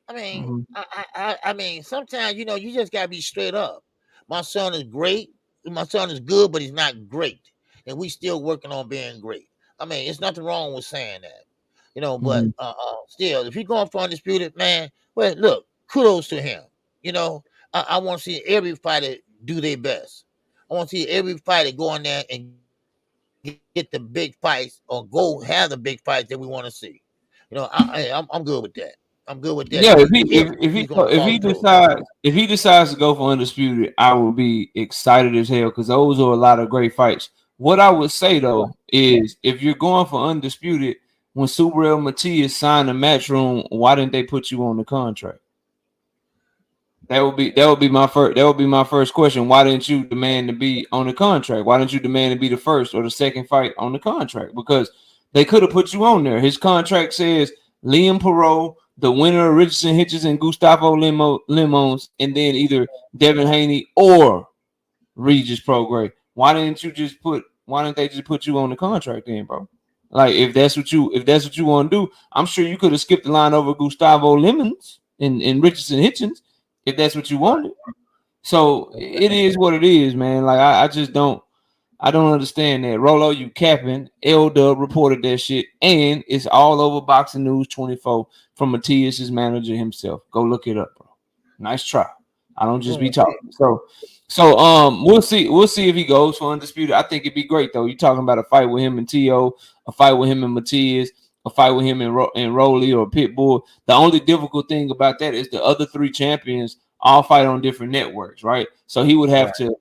A: I mean, I mean, sometimes you just gotta be straight up. My son is great. My son is good, but he's not great, and we still working on being great. I mean, it's nothing wrong with saying that, But still, if you're going for undisputed, man, well, look, kudos to him. I want to see every fighter do their best. I want to see every fighter go in there and get the big fights or go have the big fights that we want to see. I'm good with that. I'm good with that.
F: Yeah, if he decides to go for undisputed, I will be excited as hell because those are a lot of great fights. What I would say though is, if you're going for undisputed, when Subriel Matias signed the Matchroom, why didn't they put you on the contract? That would be my first question. Why didn't you demand to be on the contract? Why didn't you demand to be the first or the second fight on the contract? Because they could have put you on there. His contract says Liam Perot, the winner of Richardson Hitchens and Gustavo Limons, and then either Devin Haney or Regis Prograis. Why didn't they just put you on the contract then, bro? Like, if that's what you want to do, I'm sure you could have skipped the line over Gustavo Limons and Richardson Hitchens if that's what you wanted. So it is what it is, man. Like, I just don't understand that. Rolo, you capping. L-Dub reported that shit, and it's all over Boxing News 24 from Matias's manager himself. Go look it up, bro. Nice try. I don't just be talking. So we'll see if he goes for undisputed. I think it'd be great though. You're talking about a fight with him and T.O., a fight with him and Matias, a fight with him and Rolly or Pitbull. The only difficult thing about that is the other three champions all fight on different networks, right? So he would have to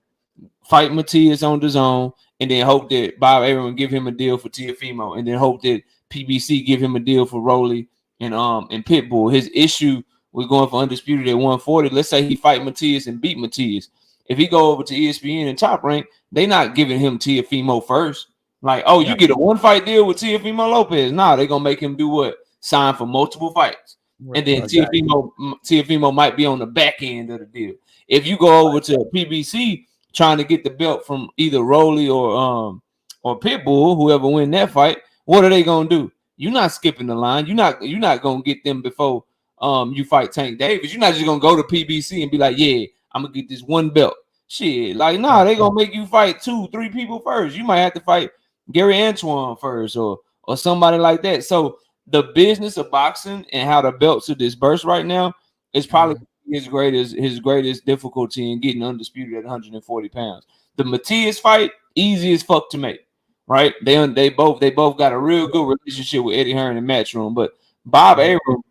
F: fight Matias on DAZN and then hope that Bob Arum give him a deal for Teofimo, and then hope that PBC give him a deal for Rolly and Pitbull. His issue with going for undisputed at 140, let's say he fight Matias and beat Matias. If he go over to ESPN and Top Rank, they not giving him Teofimo first. Like, oh, you get a one fight deal with Teofimo Lopez. Nah, they're gonna make him do what? Sign for multiple fights. And then Teofimo might be on the back end of the deal. If you go over to PBC trying to get the belt from either Rolly or Pitbull, whoever win that fight, what are they gonna do? You're not skipping the line. You're not gonna get them before you fight Tank Davis. You're not just gonna go to PBC and be like, yeah, I'm gonna get this one belt. Shit, like, nah, they gonna make you fight 2-3 people first. You might have to fight Gary Antoine first or somebody like that. So the business of boxing and how the belts are dispersed right now is probably his greatest difficulty in getting undisputed at 140 pounds. The Matias fight, easy as fuck to make, right? They both got a real good relationship with Eddie Hearn and Matchroom, but Bob Arum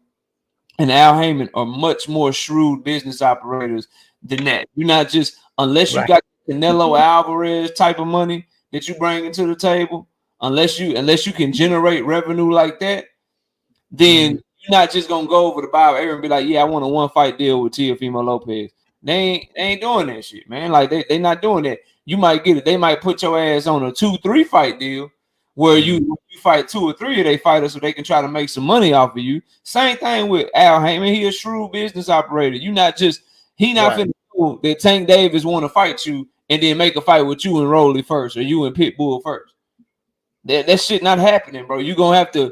F: and Al Heyman are much more shrewd business operators than that. You're not just, unless you got Canelo Alvarez type of money that you bring into the table, unless you can generate revenue like that, then you're not just gonna go over to Bob Arum and be like, yeah, I want a one fight deal with Teofimo Lopez. They ain't doing that shit, man. Like, they not doing that. You might get it. They might put your ass on a 2-3 fight deal where you fight 2 or 3 of their fighters so they can try to make some money off of you. Same thing with Al Heyman. He a shrewd business operator. He not finna know that Tank Davis want to fight you and then make a fight with you and Rolly first or you and Pitbull first. That shit not happening, bro. You gonna have to,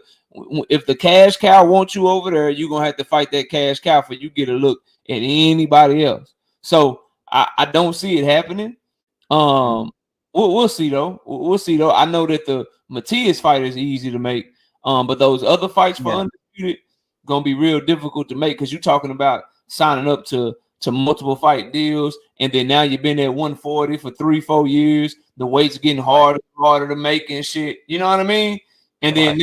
F: if the cash cow wants you over there, you're gonna have to fight that cash cow for you get a look at anybody else. So I don't see it happening. We'll see though. We'll see though. I know that the Matias fight is easy to make, but those other fights for undisputed gonna be real difficult to make because you're talking about signing up to multiple fight deals, and then now you've been at 140 for 3-4 years. The weight's getting harder to make and shit. You know what I mean? And then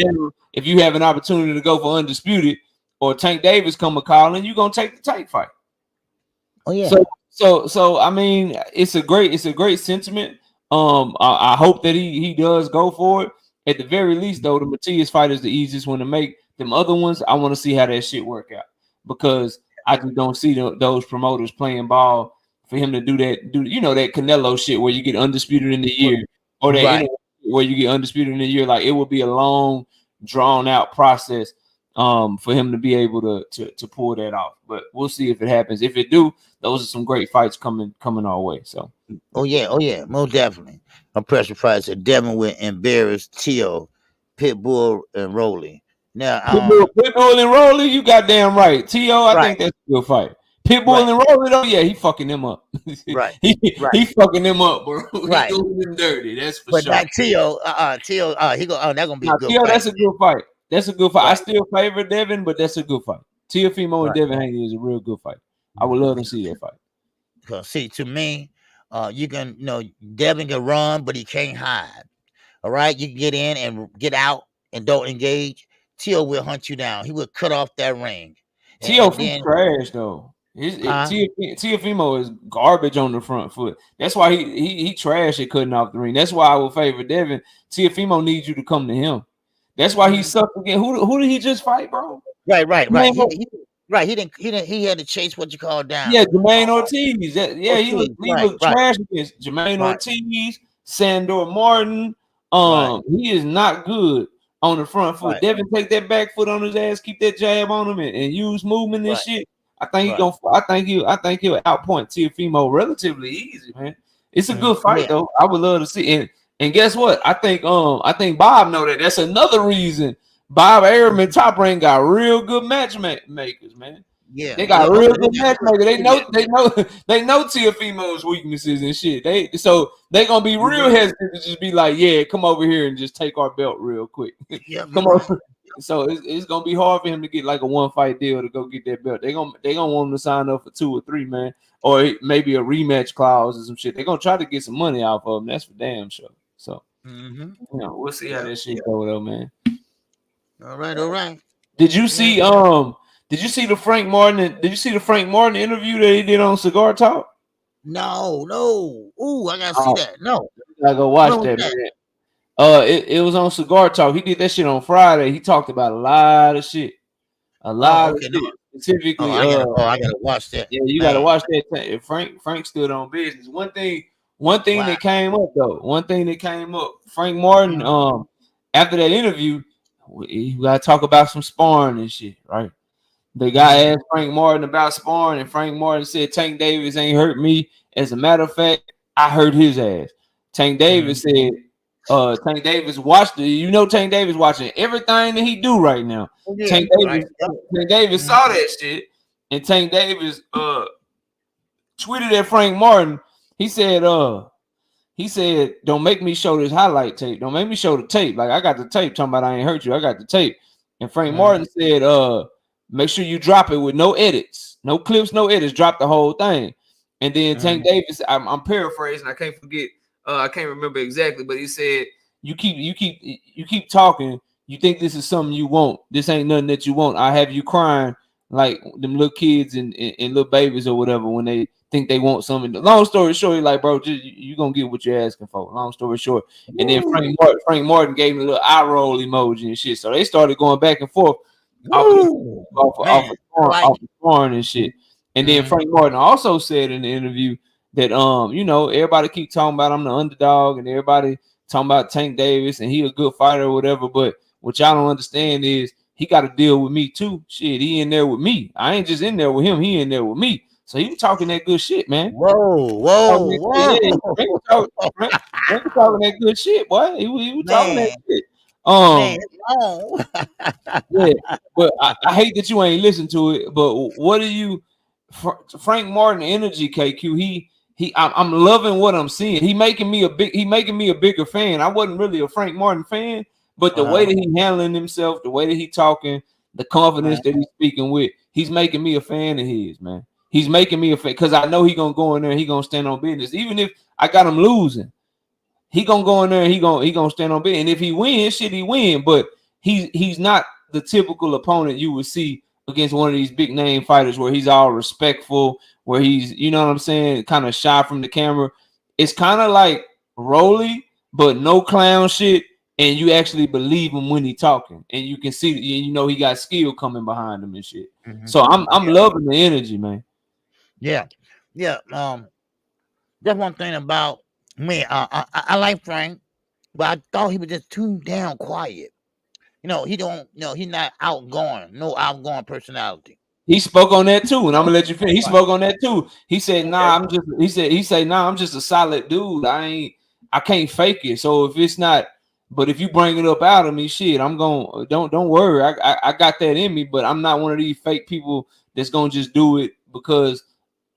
F: if you have an opportunity to go for undisputed or Tank Davis come a calling, you're gonna take the Tank fight.
A: Oh yeah.
F: So I mean, it's a great sentiment. I hope that he does go for it. At the very least, though, the Matias fight is the easiest one to make. Them other ones, I want to see how that shit work out because I just don't see those promoters playing ball for him to do that. That Canelo shit where you get undisputed in the year, or that where you get undisputed in the year. Like, it would be a long, drawn out process for him to be able to pull that off. But we'll see if it happens. If it do, those are some great fights coming our way. So
A: oh yeah, most definitely. A pressure fight said Devin will embarrass Tio, Pitbull, and Rolly. Now,
F: Pitbull and Rolly, you goddamn right. T.O., I think that's a good fight. Pitbull and Rolly, though, yeah, he fucking them up.
A: Right.
F: He fucking them up, bro.
A: Right.
F: He doing them dirty. That's for
A: But
F: sure.
A: not Tio. Tio. He go. Oh, that's gonna be a good
F: Tio,
A: fight.
F: that's a good fight. That's a good fight.
A: Right.
F: I still favor Devin, but that's a good fight. Teofimo and Devin Haney is a real good fight. I would love to see that fight.
A: Because see, to me, you can, Devin can run, but he can't hide. All right, you can get in and get out and don't engage. Tio will hunt you down. He will cut off that ring.
F: Teofimo trash though. Teofimo is garbage on the front foot. That's why he trash at cutting off the ring. That's why I would favor Devin. Teofimo needs you to come to him. That's why he sucked again. Who did he just fight, bro?
A: Right. He had to chase what you call down.
F: Yeah, Jermaine Ortiz. He was trash against Jermaine Ortiz, Sandor Martin. He is not good on the front foot. Devin take that back foot on his ass, keep that jab on him, and use movement and shit. I think he'll outpoint Teofimo relatively easy, man. It's a good fight though. I would love to see. And guess what? I think Bob know that. That's another reason Bob Arum and Top Rank got real good matchmakers, man.
A: Yeah,
F: they got real good matchmakers. They know Teofimo's weaknesses and shit. They gonna be real hesitant to just be like, yeah, come over here and just take our belt real quick.
A: Yeah,
F: come on. So it's gonna be hard for him to get like a one fight deal to go get that belt. They gonna want him to sign up for 2 or 3, man, or maybe a rematch clause or some shit. They're gonna try to get some money off of him. That's for damn sure. So we'll see how that shit go though, man.
A: All right.
F: Did you see the Frank Martin? Did you see the Frank Martin interview that he did on Cigar Talk?
A: No. Ooh, I gotta see that. No,
F: I go watch that, man. It was on Cigar Talk. He did that shit on Friday. He talked about a lot of shit. Of shit.
A: No.
F: Specifically,
A: I gotta watch that.
F: Yeah, you gotta watch that. Frank stood on business. One thing that came up though. Frank Martin. After that interview, we gotta talk about some sparring and shit, right? The guy asked Frank Martin about sparring, and Frank Martin said Tank Davis ain't hurt me. As a matter of fact, I hurt his ass. Tank Davis said, Tank Davis watched it. Tank Davis watching everything that he do right now. Tank Davis saw that shit, and Tank Davis tweeted at Frank Martin. He said, don't make me show this highlight tape. Don't make me show the tape. Like, I got the tape talking about I ain't hurt you. I got the tape. And Frank Martin said, make sure you drop it with no edits, no clips, no edits. Drop the whole thing. And then Tank Davis, I'm paraphrasing. I can't forget. I can't remember exactly, but he said, you keep talking. You think this is something you want. This ain't nothing that you want. I have you crying like them little kids and little babies or whatever when they think they want something. Long story short, you're like, bro, you gonna get what you're asking for. Long story short. And then Frank Martin gave him a little eye roll emoji and shit. So they started going back and forth off of sparring and shit. And then Frank Martin also said in the interview that everybody keep talking about I'm the underdog and everybody talking about Tank Davis and he a good fighter or whatever, but what y'all don't understand is he got to deal with me too. Shit, he in there with me. I ain't just in there with him. He in there with me. So he was talking that good shit, man.
A: Whoa.
F: He was talking that good shit, boy. He was talking that shit. Yeah, but I hate that you ain't listen to it. But what do you, Frank Martin energy, KQ? I'm loving what I'm seeing. He making me a bigger fan. I wasn't really a Frank Martin fan, but the way that he handling himself, the way that he talking, the confidence that he's speaking with, he's making me a fan of his, man. He's making me a fan because I know he gonna go in there and he gonna stand on business. Even if I got him losing, he gonna go in there and he gonna stand on business. And if he wins, he win. But he's not the typical opponent you would see against one of these big name fighters where he's all respectful, where he's, you know what I'm saying, kind of shy from the camera. It's kind of like Rolly, but no clown shit. And you actually believe him when he talking, and you can see, he got skill coming behind him and shit. So I'm loving the energy, man.
A: Yeah. That's one thing about me. I like Frank, but I thought he was just too damn quiet. he don't, he's not outgoing, no outgoing personality.
F: He spoke on that too, and I'm gonna let you finish. He spoke on that too. He said, "Nah,
A: Okay.
F: He said, "Nah, I'm just a solid dude. I can't fake it. So if it's not, but if you bring it up out of me, shit, I'm going. Don't worry. I got that in me, but I'm not one of these fake people that's gonna just do it because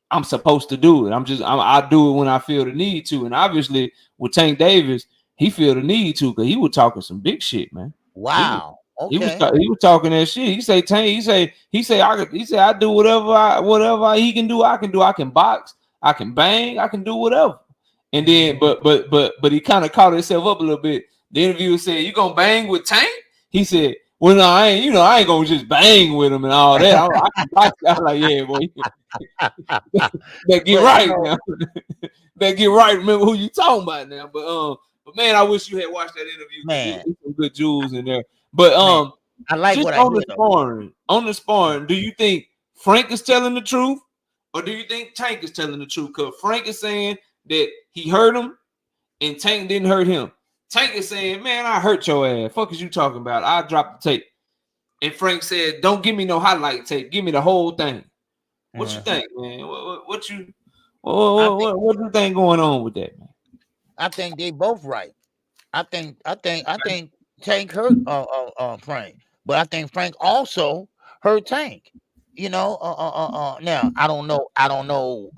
F: I'm supposed to do it. I do it when I feel the need to. And obviously with Tank Davis, he feel the need to because he was talking some big shit, man.
A: Wow.
F: He was
A: Okay.
F: he was talking that shit. He say Tank. He say I do whatever he can do. I can do. I can box. I can bang. I can do whatever. And then but he kind of caught himself up a little bit. The interviewer said, "You gonna bang with Tank?" He said, "Well, no, I ain't. I ain't gonna just bang with him and all that. I was like, yeah, boy, better get right now. Better get right. Remember who you talking about now." But man, I wish you had watched that interview because
A: Man,
F: there's some good jewels in there. But
A: man, I like
F: just
A: what I hear though.
F: on the sparring, do you think Frank is telling the truth, or do you think Tank is telling the truth? Because Frank is saying that he hurt him, and Tank didn't hurt him. Tank is saying, "Man, I hurt your ass. Fuck is you talking about? I dropped the tape." And Frank said, "Don't give me no highlight tape. Give me the whole thing." What you think, man? What you think going on with that, man?
A: I think they both right. I think Tank hurt Frank, but I think Frank also hurt Tank. Now I don't know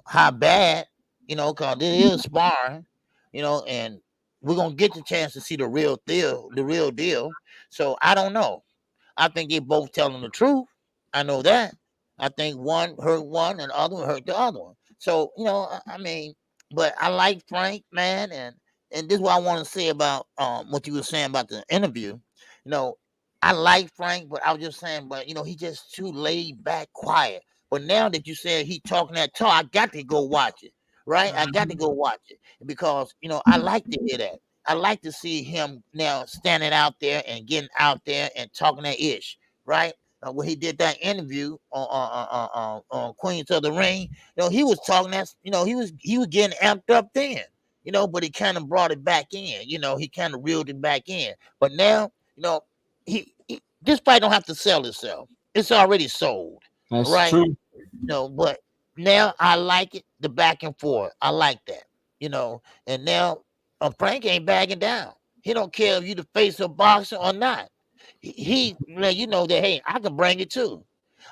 A: how bad, because it is sparring, and we're gonna get the chance to see the real deal. So I don't know. I think they both telling the truth. I know that. I think one hurt one and the other one hurt the other one. So, I mean, but I like Frank, man, and this is what I want to say about what you were saying about the interview. You know, I like Frank, but I was just saying, but he just too laid back, quiet. But now that you said he talking that talk, I got to go watch it. Right? I got to go watch it because I like to hear that. I like to see him now standing out there and getting out there and talking that ish, right? When he did that interview on Queens of the Ring, he was talking that, he was getting amped up then, but he kind of brought it back in, he kind of reeled it back in. But now, this fight don't have to sell itself. It's already sold,
F: That's
A: right?
F: true.
A: But now I like it, the back and forth. I like that, and now Frank ain't backing down. He don't care if you the face of boxing or not. He let you know that, hey, I can bring it too.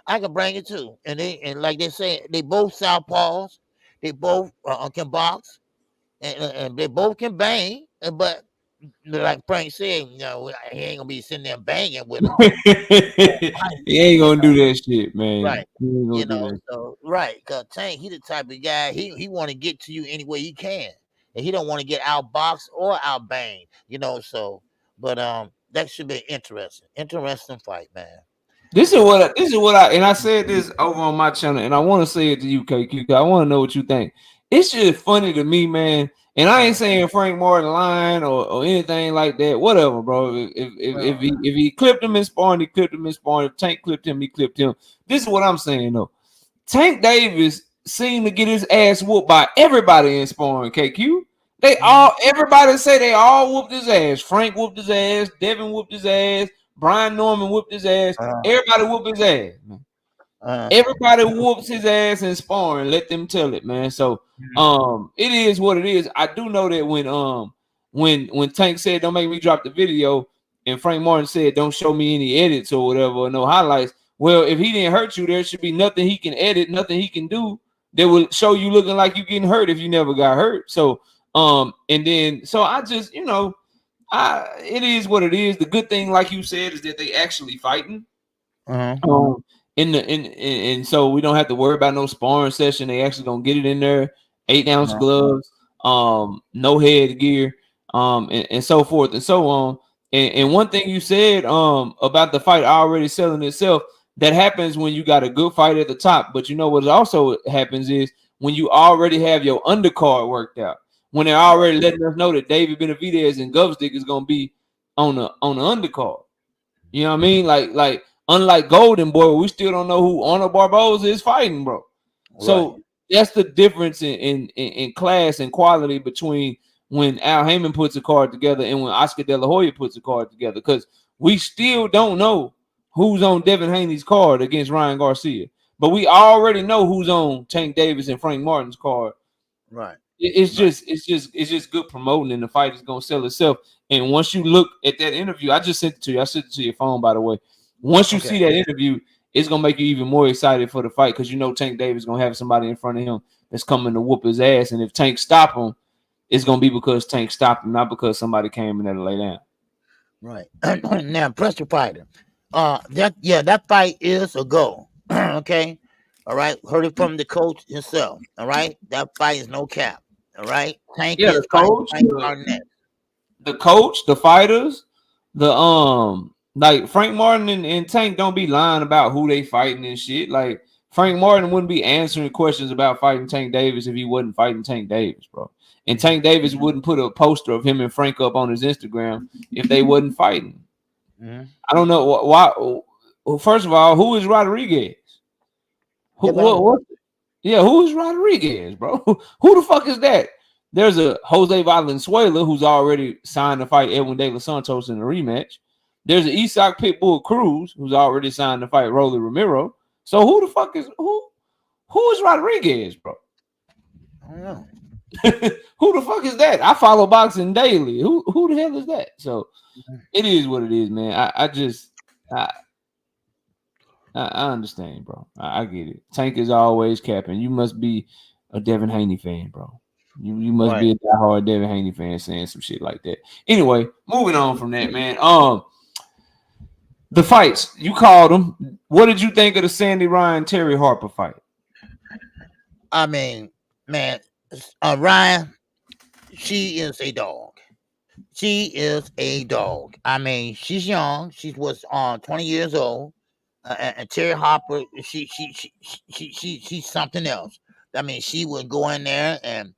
A: I can bring it too. And like they say, they both southpaws. They both can box, and they both can bang. But like Frank said, he ain't gonna be sitting there banging with him.
F: He ain't gonna do that shit, man.
A: Right.
F: He ain't gonna do that.
A: So right, cause Tank, he the type of guy, he want to get to you any way he can. And he don't want to get outboxed or outbanged, so but that should be interesting fight, man.
F: This is what I and I said this over on my channel, and I want to say it to you, Kqkc. I want to know what you think. It's just funny to me, man. And I ain't saying Frank Martin lying or anything like that. Whatever, bro. If he clipped him in sparring, he clipped him in sparring. If Tank clipped him, he clipped him. This is what I'm saying though. Tank Davis seemed to get his ass whooped by everybody in sparring. KQ. Everybody say they all whooped his ass. Frank whooped his ass. Devin whooped his ass. Brian Norman whooped his ass. Everybody whooped his ass, man. Everybody whoops his ass in sparring. Let them tell it, man. So it is what it is. I do know that when Tank said don't make me drop the video, and Frank Martin said don't show me any edits or whatever, or no highlights. Well, if he didn't hurt you, there should be nothing he can edit, nothing he can do that will show you looking like you getting hurt if you never got hurt. So and then so I just it is what it is. The good thing, like you said, is that they actually fighting. And so we don't have to worry about no sparring session. They actually gonna get it in there. 8-ounce gloves, no headgear, and so forth and so on. And one thing you said about the fight already selling itself, that happens when you got a good fight at the top. But you know what also happens is when you already have your undercard worked out. When they're already letting us know that David Benavidez and Govstick is gonna be on the undercard. You know what I mean? Like unlike Golden Boy, we still don't know who Arnold Barboza is fighting, bro. So that's the difference in class and quality between when Al Heyman puts a card together and when Oscar De La Hoya puts a card together, because we still don't know who's on Devin Haney's card against Ryan Garcia, but we already know who's on Tank Davis and Frank Martin's card.
A: Right.
F: It's just good promoting, and the fight is gonna sell itself. And once you look at that interview, I just sent it to you. I sent it to your phone, by the way. Once you see that interview, it's gonna make you even more excited for the fight, because you know Tank Davis is gonna have somebody in front of him that's coming to whoop his ass. And if Tank stop him, it's gonna be because Tank stopped him, not because somebody came in there to lay down.
A: Right. Now, pressure fighter. That fight is a go. Okay. All right. Heard it from the coach himself. All right. That fight is no cap. All right. Tank
F: Yeah,
A: is
F: the coach, the coach, the fighters, like Frank Martin and Tank don't be lying about who they fighting and shit. Like Frank Martin wouldn't be answering questions about fighting Tank Davis if he wasn't fighting Tank Davis, bro. And Tank Davis wouldn't put a poster of him and Frank up on his Instagram if they wasn't fighting.
A: Mm-hmm.
F: I don't know why. Well, first of all, who is Rodriguez? Who is Rodriguez, bro? Who the fuck is that? There's a Jose Valenzuela who's already signed to fight Edwin De Los Santos in a rematch. There's an Isaac Pitbull Cruz who's already signed to fight Rolly Romero. So who the fuck is who is Rodriguez, bro?
A: I don't know.
F: Who the fuck is that? I follow boxing daily. Who the hell is that? So it is what it is, man. I understand, bro. I get it. Tank is always capping. You must be a Devin Haney fan, bro. You must be a diehard Devin Haney fan saying some shit like that. Anyway, moving on from that, man. The fights, you called them. What did you think of the Sandy Ryan Terry Harper fight?
A: I mean, man, Ryan, she is a dog. She is a dog. I mean, she's young. She was 20 years old. And Terry Harper, she's something else. I mean, she would go in there and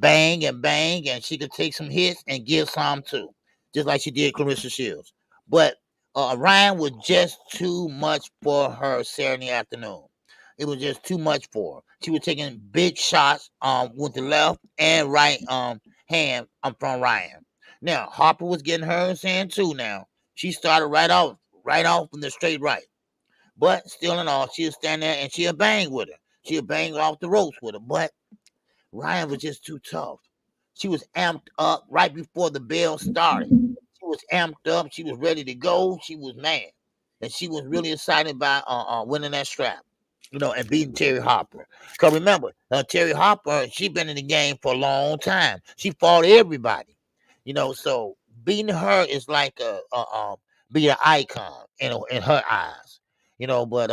A: bang, and she could take some hits and give some too, just like she did Clarissa Shields. But Ryan was just too much for her Saturday afternoon. It was just too much for her. She was taking big shots with the left and right hand from Ryan. Now Harper was getting hers in too. Now she started right off from the straight right. But still in all, she'll stand there and she'll bang with her. She'll bang off the ropes with her. But Ryan was just too tough. She was amped up right before the bell started. She was amped up. She was ready to go. She was mad. And she was really excited about winning that strap, and beating Terry Harper. Because remember, Terry Harper, she been in the game for a long time. She fought everybody, so beating her is like being an icon, in her eyes. But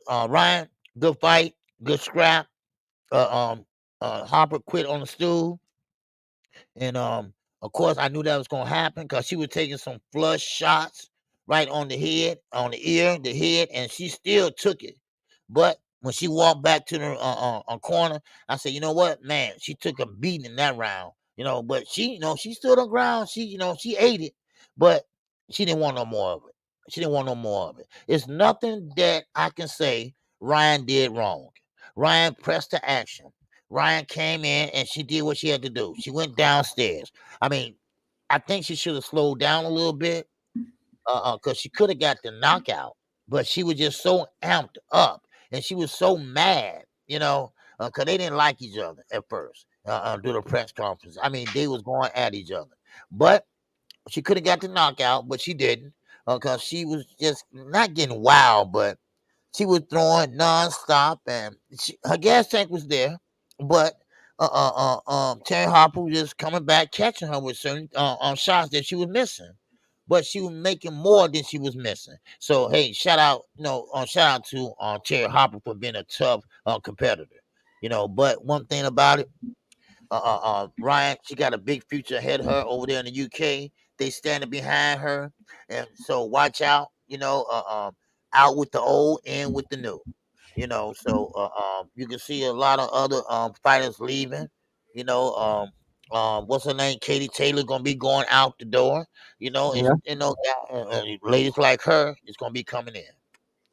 A: Ryan, good fight, good scrap. Harper quit on the stool, and of course I knew that was gonna happen because she was taking some flush shots right on the head, on the ear, the head, and she still took it. But when she walked back to the corner, I said, you know what, man, she took a beating in that round. But she stood on ground. She ate it, but she didn't want no more of it. She didn't want no more of it. It's nothing that I can say Ryan did wrong. Ryan pressed the action. Ryan came in and she did what she had to do. She went downstairs. I mean, I think she should have slowed down a little bit, because she could have got the knockout, but she was just so amped up and she was so mad, because they didn't like each other at first during the press conference. I mean, they was going at each other, but she could have got the knockout, but she didn't, because she was just not getting wild, but she was throwing nonstop, and her gas tank was there, but Terry Harper was just coming back, catching her with certain shots that she was missing, but she was making more than she was missing. So hey, shout out to Terry Harper for being a tough competitor. But one thing about it, Ryan, she got a big future ahead of her over there in the UK. They standing behind her, and so watch out. Out with the old, in with the new. So you can see a lot of other fighters leaving. What's her name? Katie Taylor gonna be going out the door.
F: Yeah.
A: Ladies like her is gonna be coming in.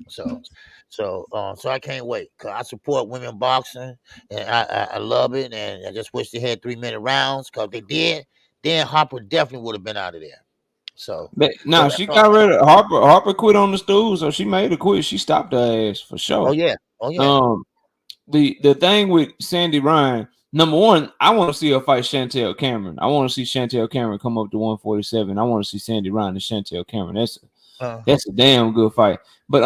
A: So, so I can't wait. 'Cause I support women boxing, and I love it. And I just wish they had 3-minute rounds. Cause they did, then Harper definitely would have been out of there. So,
F: Now
A: that's
F: she
A: all.
F: got rid of Harper. Harper quit on the stool, so she made her quit. She stopped her ass for
A: Oh
F: sure.
A: yeah, oh yeah.
F: Um, the thing with Sandy Ryan, number one, I want to see her fight Chantel Cameron. I want to see Chantel Cameron come up to 147. I want to see Sandy Ryan and Chantel Cameron.
A: Uh,
F: That's a damn good fight. But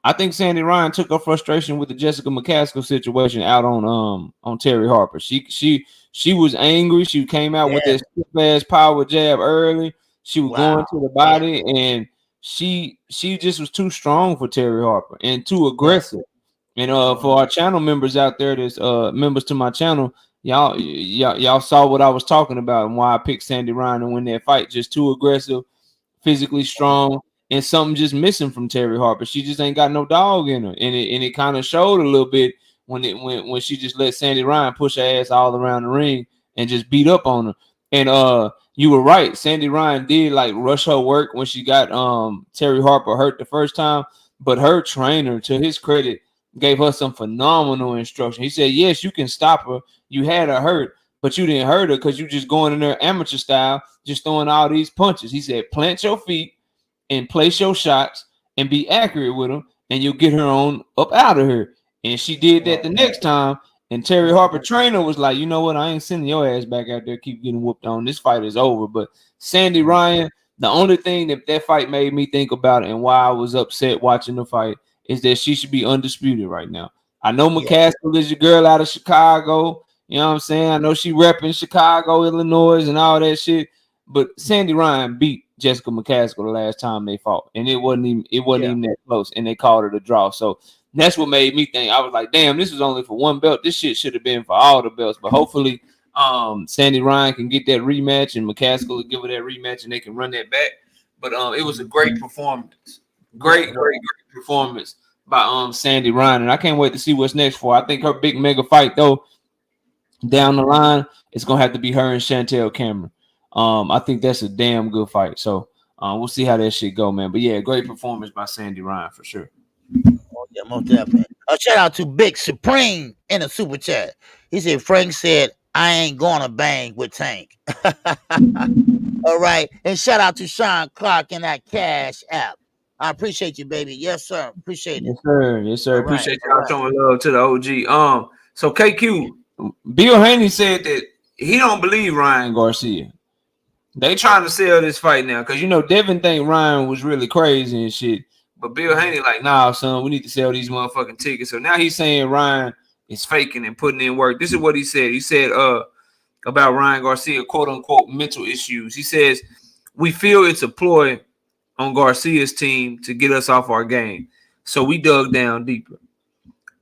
F: I think Sandy Ryan took her frustration with the Jessica McCaskill situation out on Terry Harper. She was angry. She came out with
A: yeah.
F: that ass power jab early. She was going to
A: Wow.
F: the
A: Yeah.
F: body, and she just was too strong for Terry Harper and too
A: Yeah.
F: aggressive. And for our channel members out there, that's members to my channel, y'all saw what I was talking about and why I picked Sandy Ryan to win that fight. Just too aggressive, physically strong, and something just missing from Terry Harper. She just ain't got no dog in her, and it kind of showed a little bit when she just let Sandy Ryan push her ass all around the ring and just beat up on her. And you were right, Sandy Ryan did like rush her work when she got Terry Harper hurt the first time, but her trainer, to his credit, gave her some phenomenal instruction. He said, yes, you can stop her. You had her hurt, but you didn't hurt her because you just going in there amateur style, just throwing all these punches. He said, plant your feet and place your shots and be accurate with them, and you'll get her on up out of here. And she did that the next time. And Terry Harper trainer was like, you know what? I ain't sending your ass back out there. Keep getting whooped on. This fight is over. But Sandy Ryan, the only thing that fight made me think about and why I was upset watching the fight is that she should be undisputed right now. I know McCaskill is your girl out of Chicago. You know what I'm saying? I know she repping Chicago, Illinois, and all that shit. But Sandy Ryan beat Jessica McCaskill the last time they fought, and it wasn't even that close, and they called it a draw. So that's what made me think. I was like, damn, this was only for one belt. This shit should have been for all the belts. But hopefully, Sandy Ryan can get that rematch, and McCaskill will give her that rematch, and they can run that back. But it was a great performance, great performance by Sandy Ryan, and I can't wait to see what's next for her. I think her big mega fight though down the line, it's gonna have to be her and Chantel Cameron. I think that's a damn good fight. So we'll see how that shit go, man. But yeah, great performance by Sandy Ryan for sure.
A: Oh, yeah, most definitely. A shout out to Big Supreme in the super chat. He said, Frank said, I ain't gonna bang with Tank. All right. And shout out to Sean Clark in that Cash app. I appreciate you, baby. Yes, sir. Appreciate it.
F: Yes, sir. Yes, sir.
A: All right,
F: Appreciate
A: all
F: y'all
A: right.
F: showing love to the OG. So KQ, Bill Haney said that he don't believe Ryan Garcia. They trying to sell this fight now because Devin think Ryan was really crazy and shit. But Bill Haney like, nah, son, we need to sell these motherfucking tickets. So now he's saying Ryan is faking and putting in work. This is what he said. He said about Ryan Garcia, quote unquote, mental issues. He says, we feel it's a ploy on Garcia's team to get us off our game. So we dug down deeper.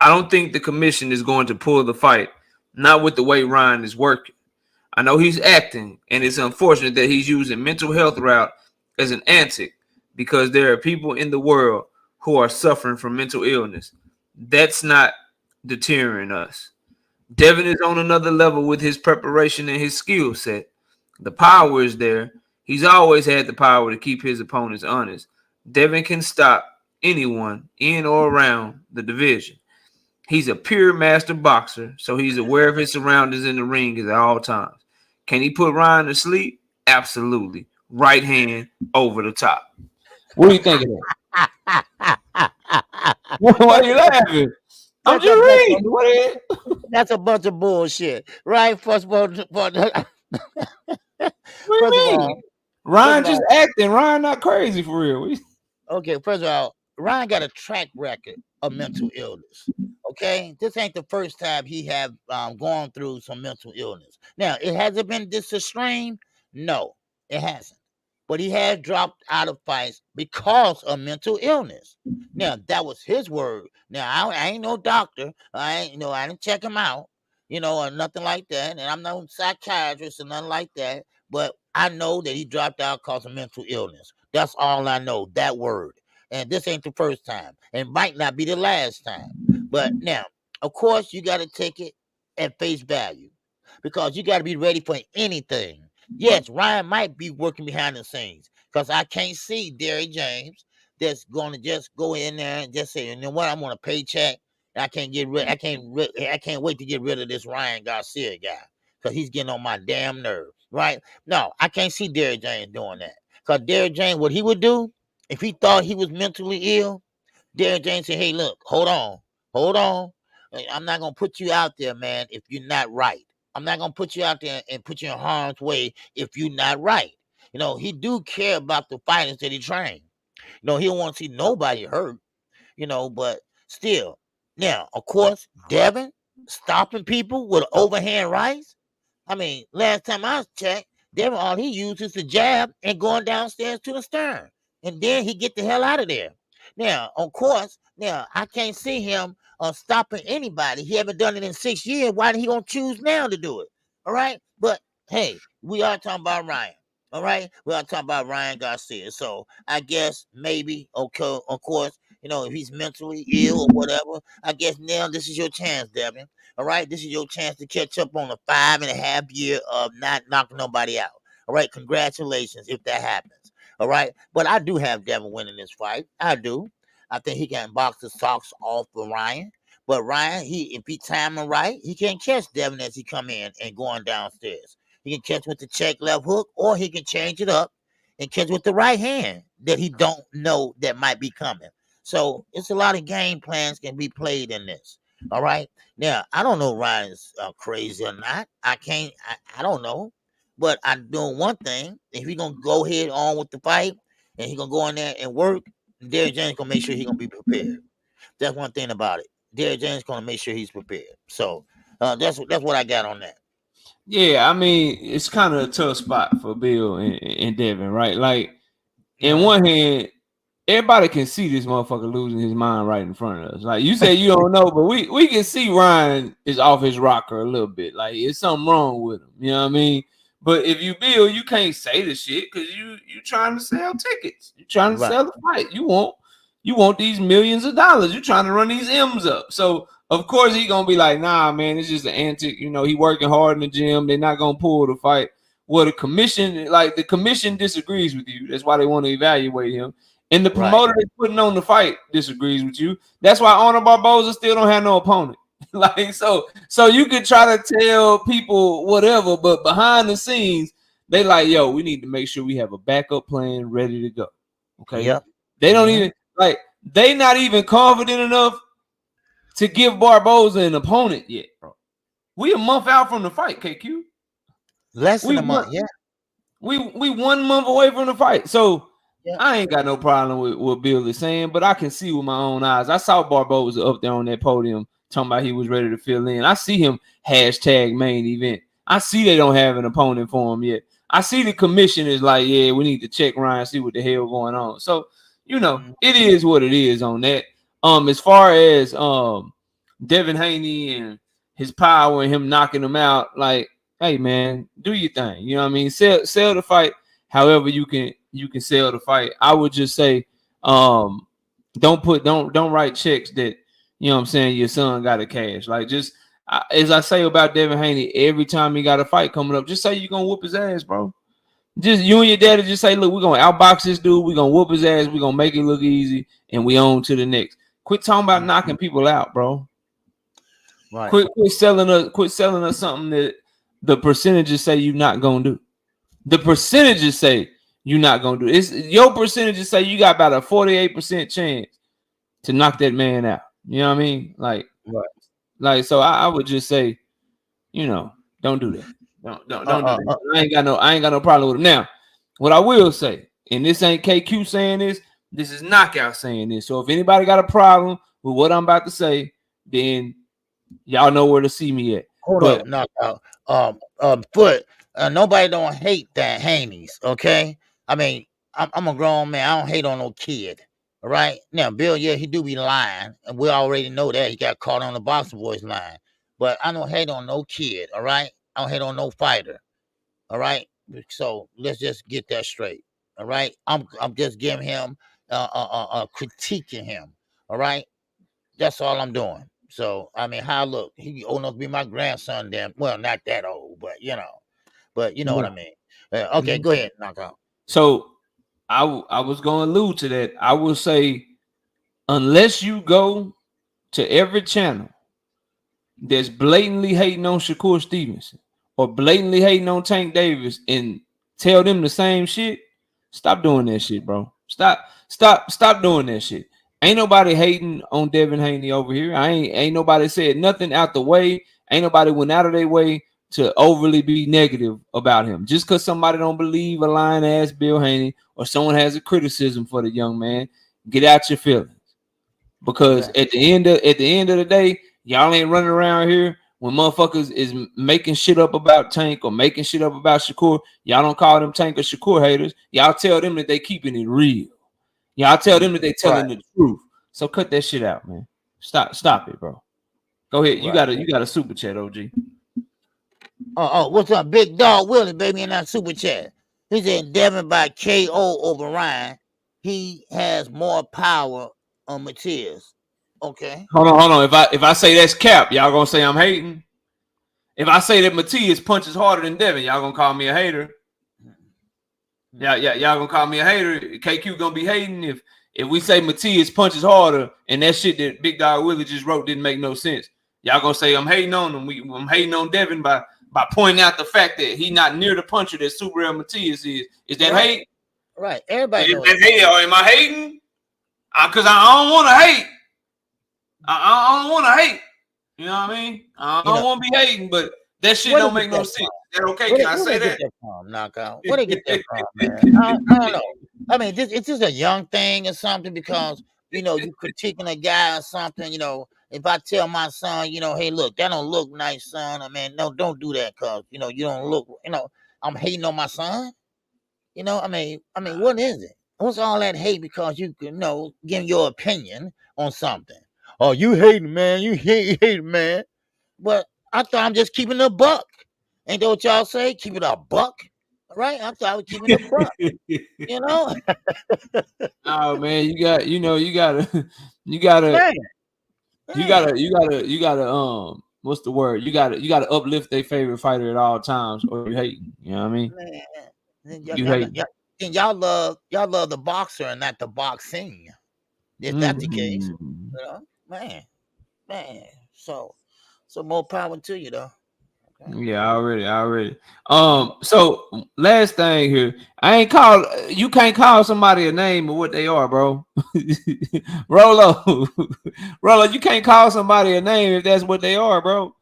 F: I don't think the commission is going to pull the fight, not with the way Ryan is working. I know he's acting, and it's unfortunate that he's using mental health route as an antic because there are people in the world who are suffering from mental illness. That's not deterring us. Devin is on another level with his preparation and his skill set. The power is there. He's always had the power to keep his opponents honest. Devin can stop anyone in or around the division. He's a pure master boxer, so he's aware of his surroundings in the ring at all times. Can he put Ryan to sleep? Absolutely. Right hand over the top. What do you think of that? Why are you laughing? I'm just reading.
A: That's a bunch of bullshit, right? First of all,
F: What do you mean? Ryan just acting. Ryan not crazy for real.
A: Okay, first of all, Ryan got a track record of mental illness. Okay, this ain't the first time he have gone through some mental illness. Now, it hasn't been this extreme. No, it hasn't. But he has dropped out of fights because of mental illness. Now, that was his word. Now, I ain't no doctor. I didn't check him out, or nothing like that. And I'm no psychiatrist or nothing like that. But I know that he dropped out because of mental illness. That's all I know, that word. And this ain't the first time. And might not be the last time. But now, of course, you got to take it at face value because you got to be ready for anything. Yes, Ryan might be working behind the scenes because I can't see Derrick James. that's going to just go in there and just say, you know what, I'm on a paycheck. I can't wait to get rid of this Ryan Garcia guy because he's getting on my damn nerve, right? No, I can't see Derrick James doing that. Because Derrick James, what he would do if he thought he was mentally ill, Derrick James said, hey, look, hold on. I'm not going to put you out there, man, if you're not right. I'm not going to put you out there and put you in harm's way if you're not right. You know, he do care about the fighters that he trained. You know, he don't want to see nobody hurt, you know, but still. Now, of course, Devin stopping people with overhand rights. I mean, last time I checked, Devin, all he used is the jab and going downstairs to the stern. And then he get the hell out of there. Now, of course, I can't see him stopping anybody. He haven't done it in 6 years. Why did he gonna choose now to do it? All right. But hey, we are talking about Ryan. All right. We are talking about Ryan Garcia. So I guess maybe, okay, of course, you know, if he's mentally ill or whatever, I guess now this is your chance, Devin. All right, this is your chance to catch up on a 5.5 year of not knocking nobody out. All right, congratulations if that happens. All right, but I do have Devin winning this fight. I do. I think he can box the socks off of Ryan. But Ryan, if he time him right, he can catch Devin as he come in and going downstairs. He can catch with the check left hook, or he can change it up and catch with the right hand that he don't know that might be coming. So it's a lot of game plans can be played in this. All right. Now I don't know if Ryan's crazy or not. I don't know. But I know one thing: if he's gonna go ahead on with the fight and he's gonna go in there and work, Derrick James gonna make sure he's gonna be prepared. That's one thing about it. Derrick James gonna make sure he's prepared. So that's what I got on that.
F: Yeah, I mean, it's kind of a tough spot for Bill and Devin, right? Like, in one hand, everybody can see this motherfucker losing his mind right in front of us. Like you said, you don't know, but we can see Ryan is off his rocker a little bit. Like, it's something wrong with him. You know what I mean? But if you Bill, you can't say the shit because you trying to sell tickets. You trying to sell the fight. You want these millions of dollars. You trying to run these M's up. So of course he gonna be like, nah, man, it's just an antic. You know, he working hard in the gym. They're not gonna pull the fight. Well, the commission disagrees with you. That's why they want to evaluate him. And the promoter that's putting on the fight disagrees with you. That's why Arnold Barboza still don't have no opponent. Like, so you could try to tell people whatever, but behind the scenes, they like, yo, we need to make sure we have a backup plan ready to go. Okay.
A: Yep.
F: They don't even they not even confident enough to give Barboza an opponent yet, bro. We a month out from the fight, KQ.
A: Less than a month, yeah.
F: We 1 month away from the fight. So I ain't got no problem with what Bill is saying, but I can see with my own eyes. I saw Barboza up there on that podium talking about he was ready to fill in. I see him hashtag main event. I see they don't have an opponent for him yet. I see the commission is like, yeah, we need to check Ryan, see what the hell going on. So, you know, it is what it is on that. As far as Devin Haney and his power and him knocking him out, like, hey man, do your thing. You know what I mean? Sell the fight however you can sell the fight. I would just say don't write checks that, you know what I'm saying, your son got to cash. Like, just as I say about Devin Haney, every time he got a fight coming up, just say you're gonna whoop his ass, bro. Just you and your daddy just say, look, we're gonna outbox this dude, we're gonna whoop his ass, we're gonna make it look easy, and we on to the next. Quit talking about knocking people out, bro. Right. Quit selling us something that the percentages say you're not gonna do. The percentages say you're not gonna do. It's your percentages say you got about a 48% chance to knock that man out. You know what I mean? Like, so I would just say, you know, don't do that. Don't do that. I ain't got no problem with him. Now, what I will say, and this ain't KQ saying this is Knockout saying this. So if anybody got a problem with what I'm about to say, then y'all know where to see me at.
A: Hold up, Knockout. But nobody don't hate that Haney's, okay? I mean, I'm a grown man. I don't hate on no kid. All right. Now, Bill, yeah, he do be lying, and we already know that. He got caught on the Boxing Boys line. But I don't hate on no kid, all right? I don't hate on no fighter. All right. So let's just get that straight. All right. I'm just giving him critiquing him. All right. That's all I'm doing. So I mean, how look, he old enough to be my grandson, damn. Well, not that old, but you know what I mean. Okay, go ahead, Knockout.
F: So I was going to allude to that. I will say, unless you go to every channel that's blatantly hating on Shakur Stevenson or blatantly hating on Tank Davis and tell them the same shit, stop doing that shit, bro. Stop doing that shit. Ain't nobody hating on Devin Haney over here. Ain't nobody said nothing out the way. Ain't nobody went out of their way to overly be negative about him. Just because somebody don't believe a lying ass Bill Haney or someone has a criticism for the young man, get out your feelings. Because at the end of the day, y'all ain't running around here when motherfuckers is making shit up about Tank or making shit up about Shakur. Y'all don't call them Tank or Shakur haters. Y'all tell them that they keeping it real. Y'all tell them that they telling the truth. So cut that shit out, man. Stop it, bro. Go ahead. You got a super chat, OG.
A: Oh, what's up, Big Dog Willie, baby, in that super chat? He said Devin by KO over Ryan. He has more power on Matias. Okay.
F: Hold on. If I say that's cap, y'all gonna say I'm hating. If I say that Matias punches harder than Devin, y'all gonna call me a hater. Y'all gonna call me a hater. KQ gonna be hating if we say Matias punches harder and that shit that Big Dog Willie just wrote didn't make no sense. Y'all gonna say I'm hating on him. I'm hating on Devin by pointing out the fact that he not near the puncher that Super Real Matias is. Is that hate?
A: Right. Everybody knows
F: that hate. Or am I hating? Because I don't want to hate. I don't want to hate. You know what I mean? I don't want to be hating, but that shit don't make no sense. Is that okay? Can I say that?
A: Knockout. Where they get that from, man? I don't know. I mean, it's just a young thing or something because, you critiquing a guy or something, if I tell my son, hey, look, that don't look nice, son. I mean, no, don't do that because, you don't look, I'm hating on my son. I mean, what is it? What's all that hate because you give your opinion on something? Oh, you hating, man. You hating, man. But I thought I'm just keeping a buck. Ain't that what y'all say? Keep it a buck. Right? I thought I was keeping a buck.
F: Oh man, you gotta what's the word? You gotta uplift their favorite fighter at all times, or you hating. You know what I mean?
A: Y'all love the boxer and not the boxing. If that's the case, man. So more power to you, though.
F: Okay. Yeah, already. So last thing here, you can't call somebody a name of what they are, bro. Rolo, you can't call somebody a name if that's what they are, bro.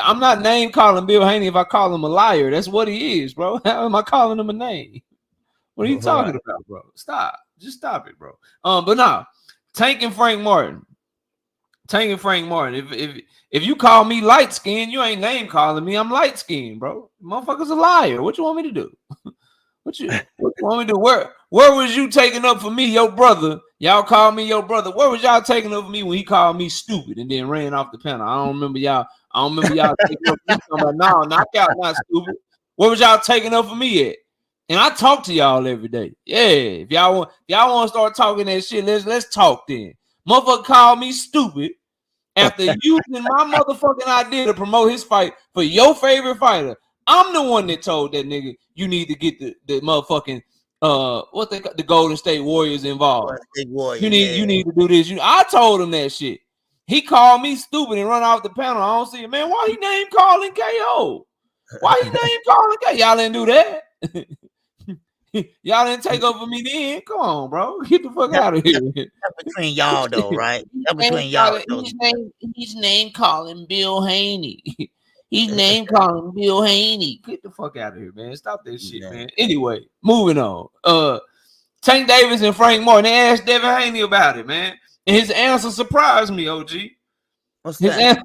F: I'm not name calling Bill Haney if I call him a liar. That's what he is, bro. How am I calling him a name? What are you talking about, bro? Just stop it, bro. But no, Tank and Frank Martin. If you call me light skinned, you ain't name calling me. I'm light skinned, bro. Motherfucker's a liar. What you want me to do? What you want me to do? Where was you taking up for me, your brother? Y'all called me your brother. Where was y'all taking up for me when he called me stupid and then ran off the panel? I don't remember y'all taking up for me. No, knockout, not stupid. Where was y'all taking up for me at? And I talk to y'all every day. Yeah, if y'all want to start talking that shit, let's talk then. Motherfucker called me stupid after using my motherfucking idea to promote his fight for your favorite fighter. I'm the one that told that nigga you need to get the motherfucking the Golden State Warriors involved. You need to do this. I told him that shit. He called me stupid and run off the panel. I don't see it, man. Why he name calling KO? Why he name calling KO? Y'all didn't do that. Y'all didn't take over me then. Come on, bro. Get the fuck out of here.
A: That's between y'all, though, right? That's between y'all.
F: He's name calling Bill Haney. He's name calling Bill Haney. Get the fuck out of here, man. Stop that shit, man. Anyway, moving on. Tank Davis and Frank Martin, they asked Devin Haney about it, man. And his answer surprised me, OG.
A: What's that?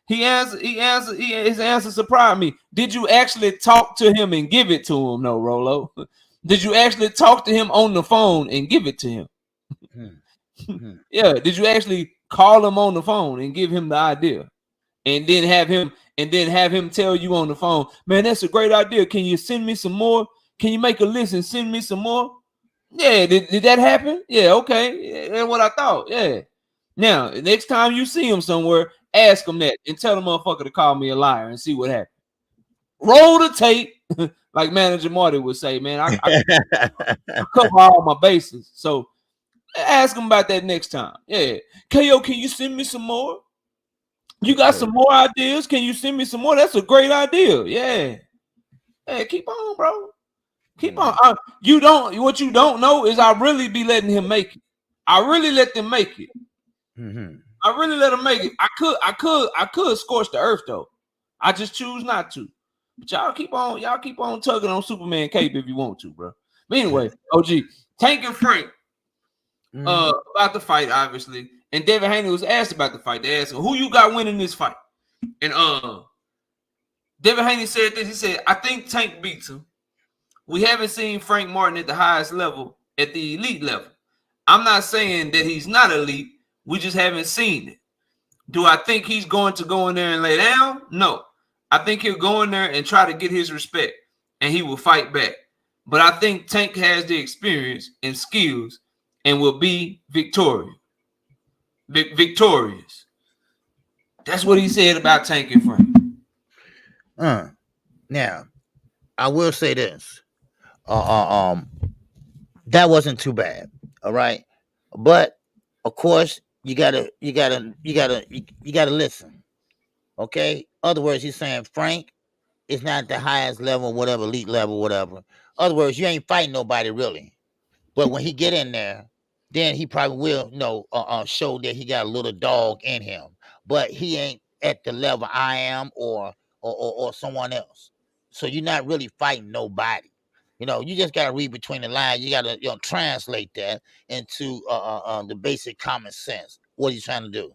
F: His answer surprised me. Did you actually talk to him and give it to him, no, Rolo? Did you actually talk to him on the phone and give it to him? Yeah. Did you actually call him on the phone and give him the idea, and then have him tell you on the phone, man, that's a great idea. Can you send me some more? Can you make a list and send me some more? Yeah. Did that happen? Yeah. Okay. Yeah, that's what I thought. Yeah. Now, next time you see him somewhere, ask him that and tell the motherfucker to call me a liar and see what happens. Roll the tape. like Manager Marty would say, man, I cover all my bases. So ask him about that next time. Yeah. KO, can you send me some more? You got some more ideas? Can you send me some more? That's a great idea. Yeah. Hey, keep on, bro. Keep on. What you don't know is I really be letting him make it. I really let them make it. I really let him make it. I could scorch the earth though. I just choose not to. But y'all keep on tugging on Superman cape if you want to, bro. But anyway, OG, Tank and Frank about the fight, obviously. And Devin Haney was asked about the fight. They asked him, who you got winning this fight? And Devin Haney said this. He said, I think Tank beats him. We haven't seen Frank Martin at the highest level, at the elite level. I'm not saying that he's not elite. We just haven't seen it. Do I think he's going to go in there and lay down? No. I think he'll go in there and try to get his respect, and he will fight back. But I think Tank has the experience and skills and will be victorious. That's what he said about Tank and Frank.
A: Now, I will say this. That wasn't too bad. All right. But of course, you gotta listen. Okay. Other words, he's saying Frank is not the highest level, whatever, elite level, whatever. Other words, you ain't fighting nobody really. But when he get in there, then he probably will, show that he got a little dog in him. But he ain't at the level I am or someone else. So you're not really fighting nobody. You just gotta read between the lines. You gotta translate that into the basic common sense. What he's trying to do.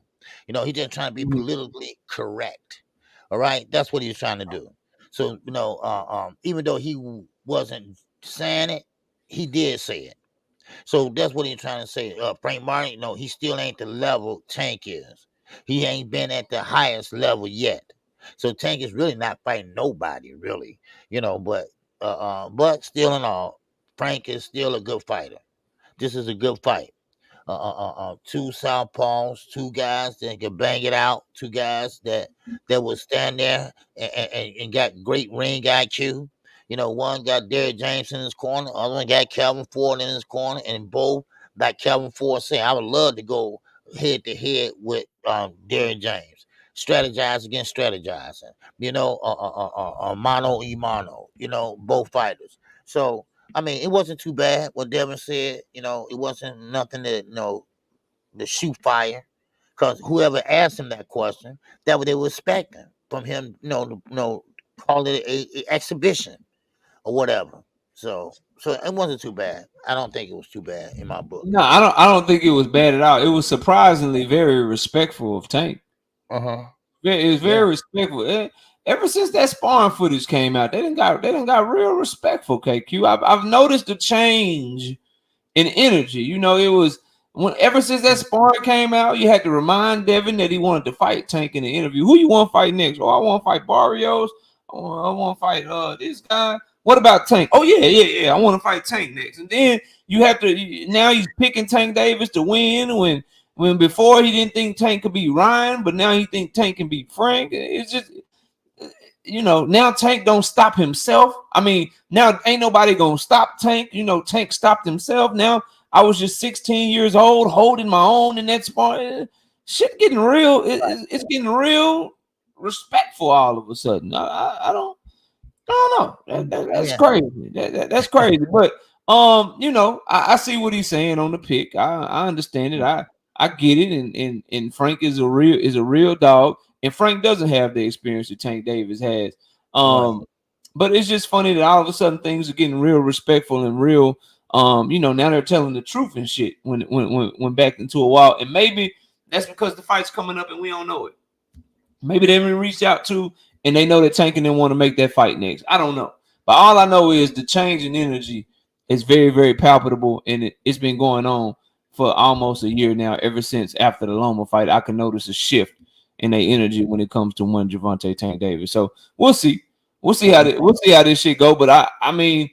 A: He's just trying to be politically correct. All right, that's what he's trying to do. So even though he wasn't saying it, he did say it. So that's what he's trying to say. Frank Martin, he still ain't the level Tank is. He ain't been at the highest level yet. So Tank is really not fighting nobody, really. But still in all, Frank is still a good fighter. This is a good fight. Two southpaws, two guys that can bang it out, two guys that will stand there and got great ring IQ. One got Derrick James in his corner, other one got Calvin Ford in his corner, and both, like Calvin Ford said, I would love to go head to head with Derrick James. Strategize against strategizing, mano a mano, both fighters. So, I mean, it wasn't too bad what Devin said. It wasn't nothing that, to shoot fire. Because whoever asked him that question, that what they were expecting from him, call it a exhibition or whatever. So it wasn't too bad. I don't think it was too bad in my book.
F: No, I don't think it was bad at all. It was surprisingly very respectful of Tank. It was very respectful. Ever since that sparring footage came out, they didn't got real respectful. KQ. I've noticed a change in energy. It was ever since that sparring came out, you had to remind Devin that he wanted to fight Tank in the interview. Who you want to fight next? Oh, I want to fight Barrios. I want to fight this guy. What about Tank? Oh yeah. I want to fight Tank next. And then you have to. Now he's picking Tank Davis to win when before he didn't think Tank could beat Ryan, but now he think Tank can beat Frank. It's just, now Tank don't stop himself. I mean, now ain't nobody gonna stop Tank. Tank stopped himself. Now I was just 16 years old, holding my own in that spot. Shit getting real. It's getting real respectful all of a sudden. I don't know. That's crazy. That's crazy. But I see what he's saying on the pick. I understand it. I get it. And Frank is a real dog. And Frank doesn't have the experience that Tank Davis has. But it's just funny that all of a sudden things are getting real respectful and real. Now they're telling the truth and shit when back into a wall. And maybe that's because the fight's coming up and we don't know it. Maybe they haven't reached out to and they know that Tank and them want to make that fight next. I don't know. But all I know is the change in energy is very, very palpable. And it's been going on for almost a year now. Ever since after the Loma fight, I can notice a shift in their energy when it comes to one Gervonta Tank Davis. So we'll see. We'll see how this shit go. But I mean,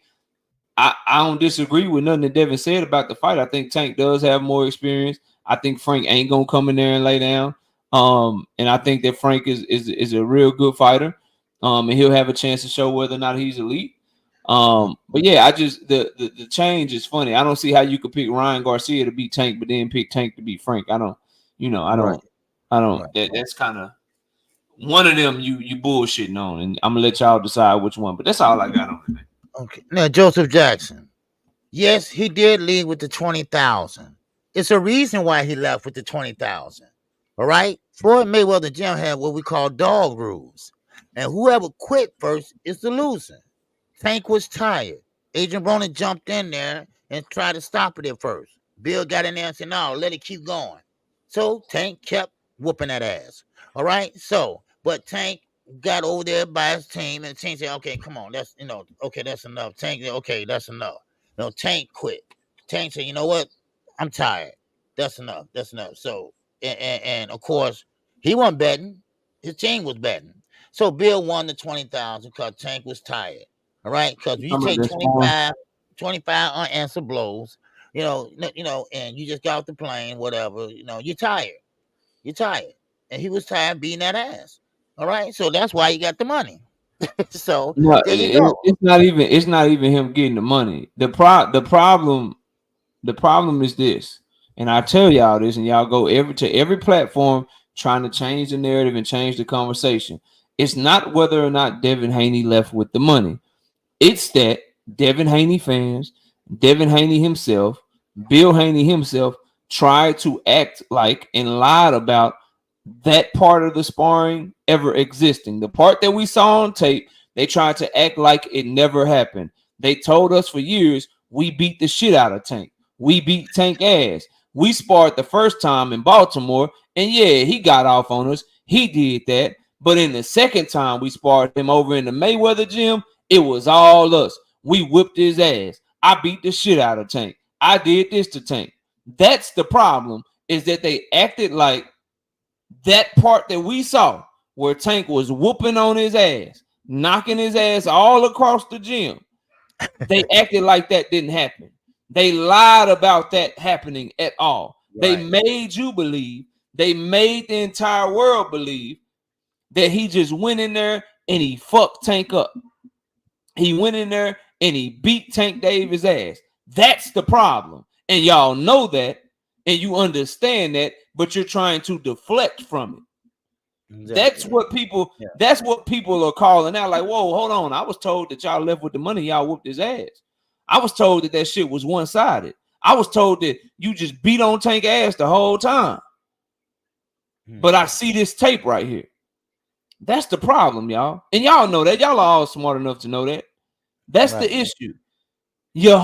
F: I don't disagree with nothing that Devin said about the fight. I think Tank does have more experience. I think Frank ain't gonna come in there and lay down. And I think that Frank is a real good fighter. And he'll have a chance to show whether or not he's elite. But yeah, I just the change is funny. I don't see how you could pick Ryan Garcia to beat Tank, but then pick Tank to beat Frank. I don't.
A: Right.
F: That's kind of one of them you bullshitting on, and I'm gonna let y'all decide which one. But that's all I got on it.
A: Okay. Now Joseph Jackson. Yes, he did leave with the 20,000. It's a reason why he left with the 20,000. All right. Floyd Mayweather Gym had what we call dog rules, and whoever quit first is the loser. Tank was tired. Adrian Broner jumped in there and tried to stop it at first. Bill got in there and said, "No, let it keep going." So Tank kept whooping that ass. All right. So, but Tank got over there by his team, and the team said, "Okay, come on, that's okay, that's enough." Tank said, "Okay, that's enough." No, Tank quit. Tank said, "You know what? I'm tired. That's enough. That's enough." So, and of course, he wasn't betting. His team was betting. So Bill won the 20,000 because Tank was tired. All right, because you take 25 unanswered blows, and you just got off the plane, whatever, you're tired. You're tired. And he was tired beating that ass. All right. So that's why he got the money. So
F: No,
A: there you go.
F: it's not even him getting the money. The problem is this, and I tell y'all this, and y'all go to every platform trying to change the narrative and change the conversation. It's not whether or not Devin Haney left with the money. It's that Devin Haney fans, Devin Haney himself, Bill Haney himself tried to act like and lied about that part of the sparring ever existing. The part that we saw on tape, they tried to act like it never happened. They told us for years we beat the shit out of Tank. We beat Tank ass. We sparred the first time in Baltimore, and yeah, he got off on us. He did that. But in the second time we sparred him over in the Mayweather gym, it was all us. We whipped his ass. I beat the shit out of Tank. I did this to Tank. That's the problem, is that they acted like that part that we saw where Tank was whooping on his ass, knocking his ass all across the gym. They acted like that didn't happen. They lied about that happening at all. Right. They made you believe, they made the entire world believe that he just went in there and he fucked Tank up. He went in there and he beat Tank Davis' ass. That's the problem. And y'all know that, and you understand that, but you're trying to deflect from it. Exactly. That's what people are calling out. Like, whoa, hold on. I was told that y'all left with the money, y'all whooped his ass. I was told that shit was one-sided. I was told that you just beat on Tank ass the whole time. But I see this tape right here. That's the problem, y'all. And y'all know that. Y'all are all smart enough to know that. That's the issue. Your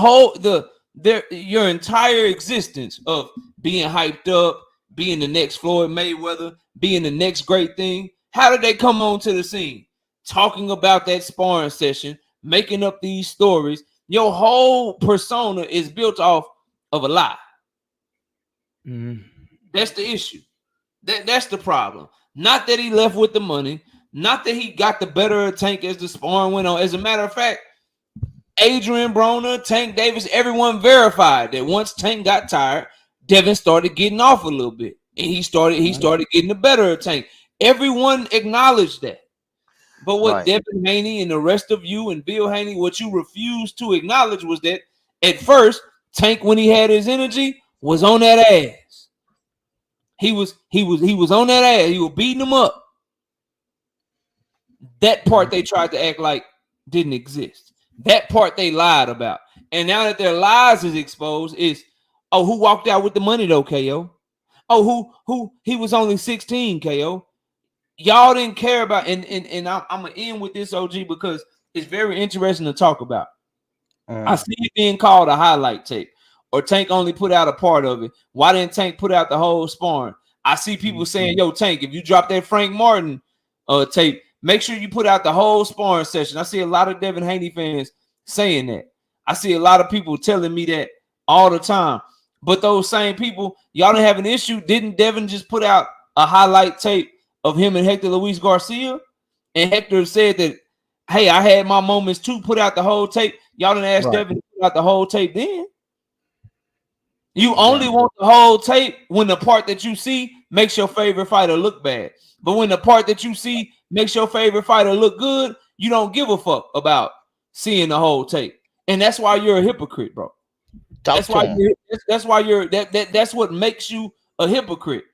F: entire existence of being hyped up, being the next Floyd Mayweather, being the next great thing. How did they come onto the scene? Talking about that sparring session, making up these stories. Your whole persona is built off of a lie. Mm-hmm. That's the issue. That's the problem. Not that he left with the money, not that he got the better of Tank as the sparring went on. As a matter of fact, Adrian Broner, Tank Davis, everyone verified that once Tank got tired, Devin started getting off a little bit, and he started getting the better of Tank. Everyone acknowledged that. But what Devin Haney and the rest of you and Bill Haney, what you refused to acknowledge was that at first, Tank, when he had his energy, was on that ass. He was on that ass. He was beating him up. That part they tried to act like didn't exist. That part they lied about. And now that their lies is exposed, is who walked out with the money though, KO? Who he was only 16, KO. Y'all didn't care about, and I'm gonna end with this, OG, because it's very interesting to talk about. I see it being called a highlight tape, or Tank only put out a part of it. Why didn't Tank put out the whole sparring? I see people saying, yo, Tank, if you drop that Frank Martin tape, make sure you put out the whole sparring session. I see a lot of Devin Haney fans saying that. I see a lot of people telling me that all the time. But those same people, y'all didn't have an issue. Didn't Devin just put out a highlight tape of him and Hector Luis Garcia? And Hector said that, hey, I had my moments too, put out the whole tape. Y'all didn't ask Devin to put out the whole tape then. You only want the whole tape when the part that you see makes your favorite fighter look bad. But when the part that you see makes your favorite fighter look good, you don't give a fuck about seeing the whole tape, and that's why you're a hypocrite, bro. That's why that's what makes you a hypocrite.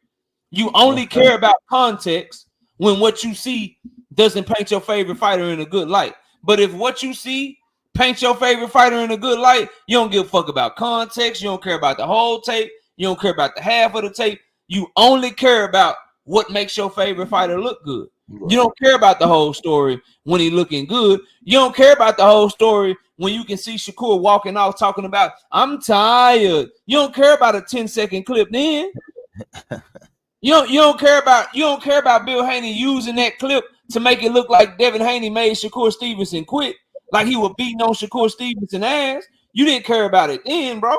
F: You only care about context when what you see doesn't paint your favorite fighter in a good light. But if what you see paints your favorite fighter in a good light, you don't give a fuck about context. You don't care about the whole tape. You don't care about the half of the tape. You only care about what makes your favorite fighter look good. You don't care about the whole story when he's looking good. You don't care about the whole story when you can see Shakur walking off talking about, I'm tired. You don't care about a 10-second clip then. You don't care about Bill Haney using that clip to make it look like Devin Haney made Shakur Stevenson quit, like he was beating on Shakur Stevenson ass. You didn't care about it then, bro.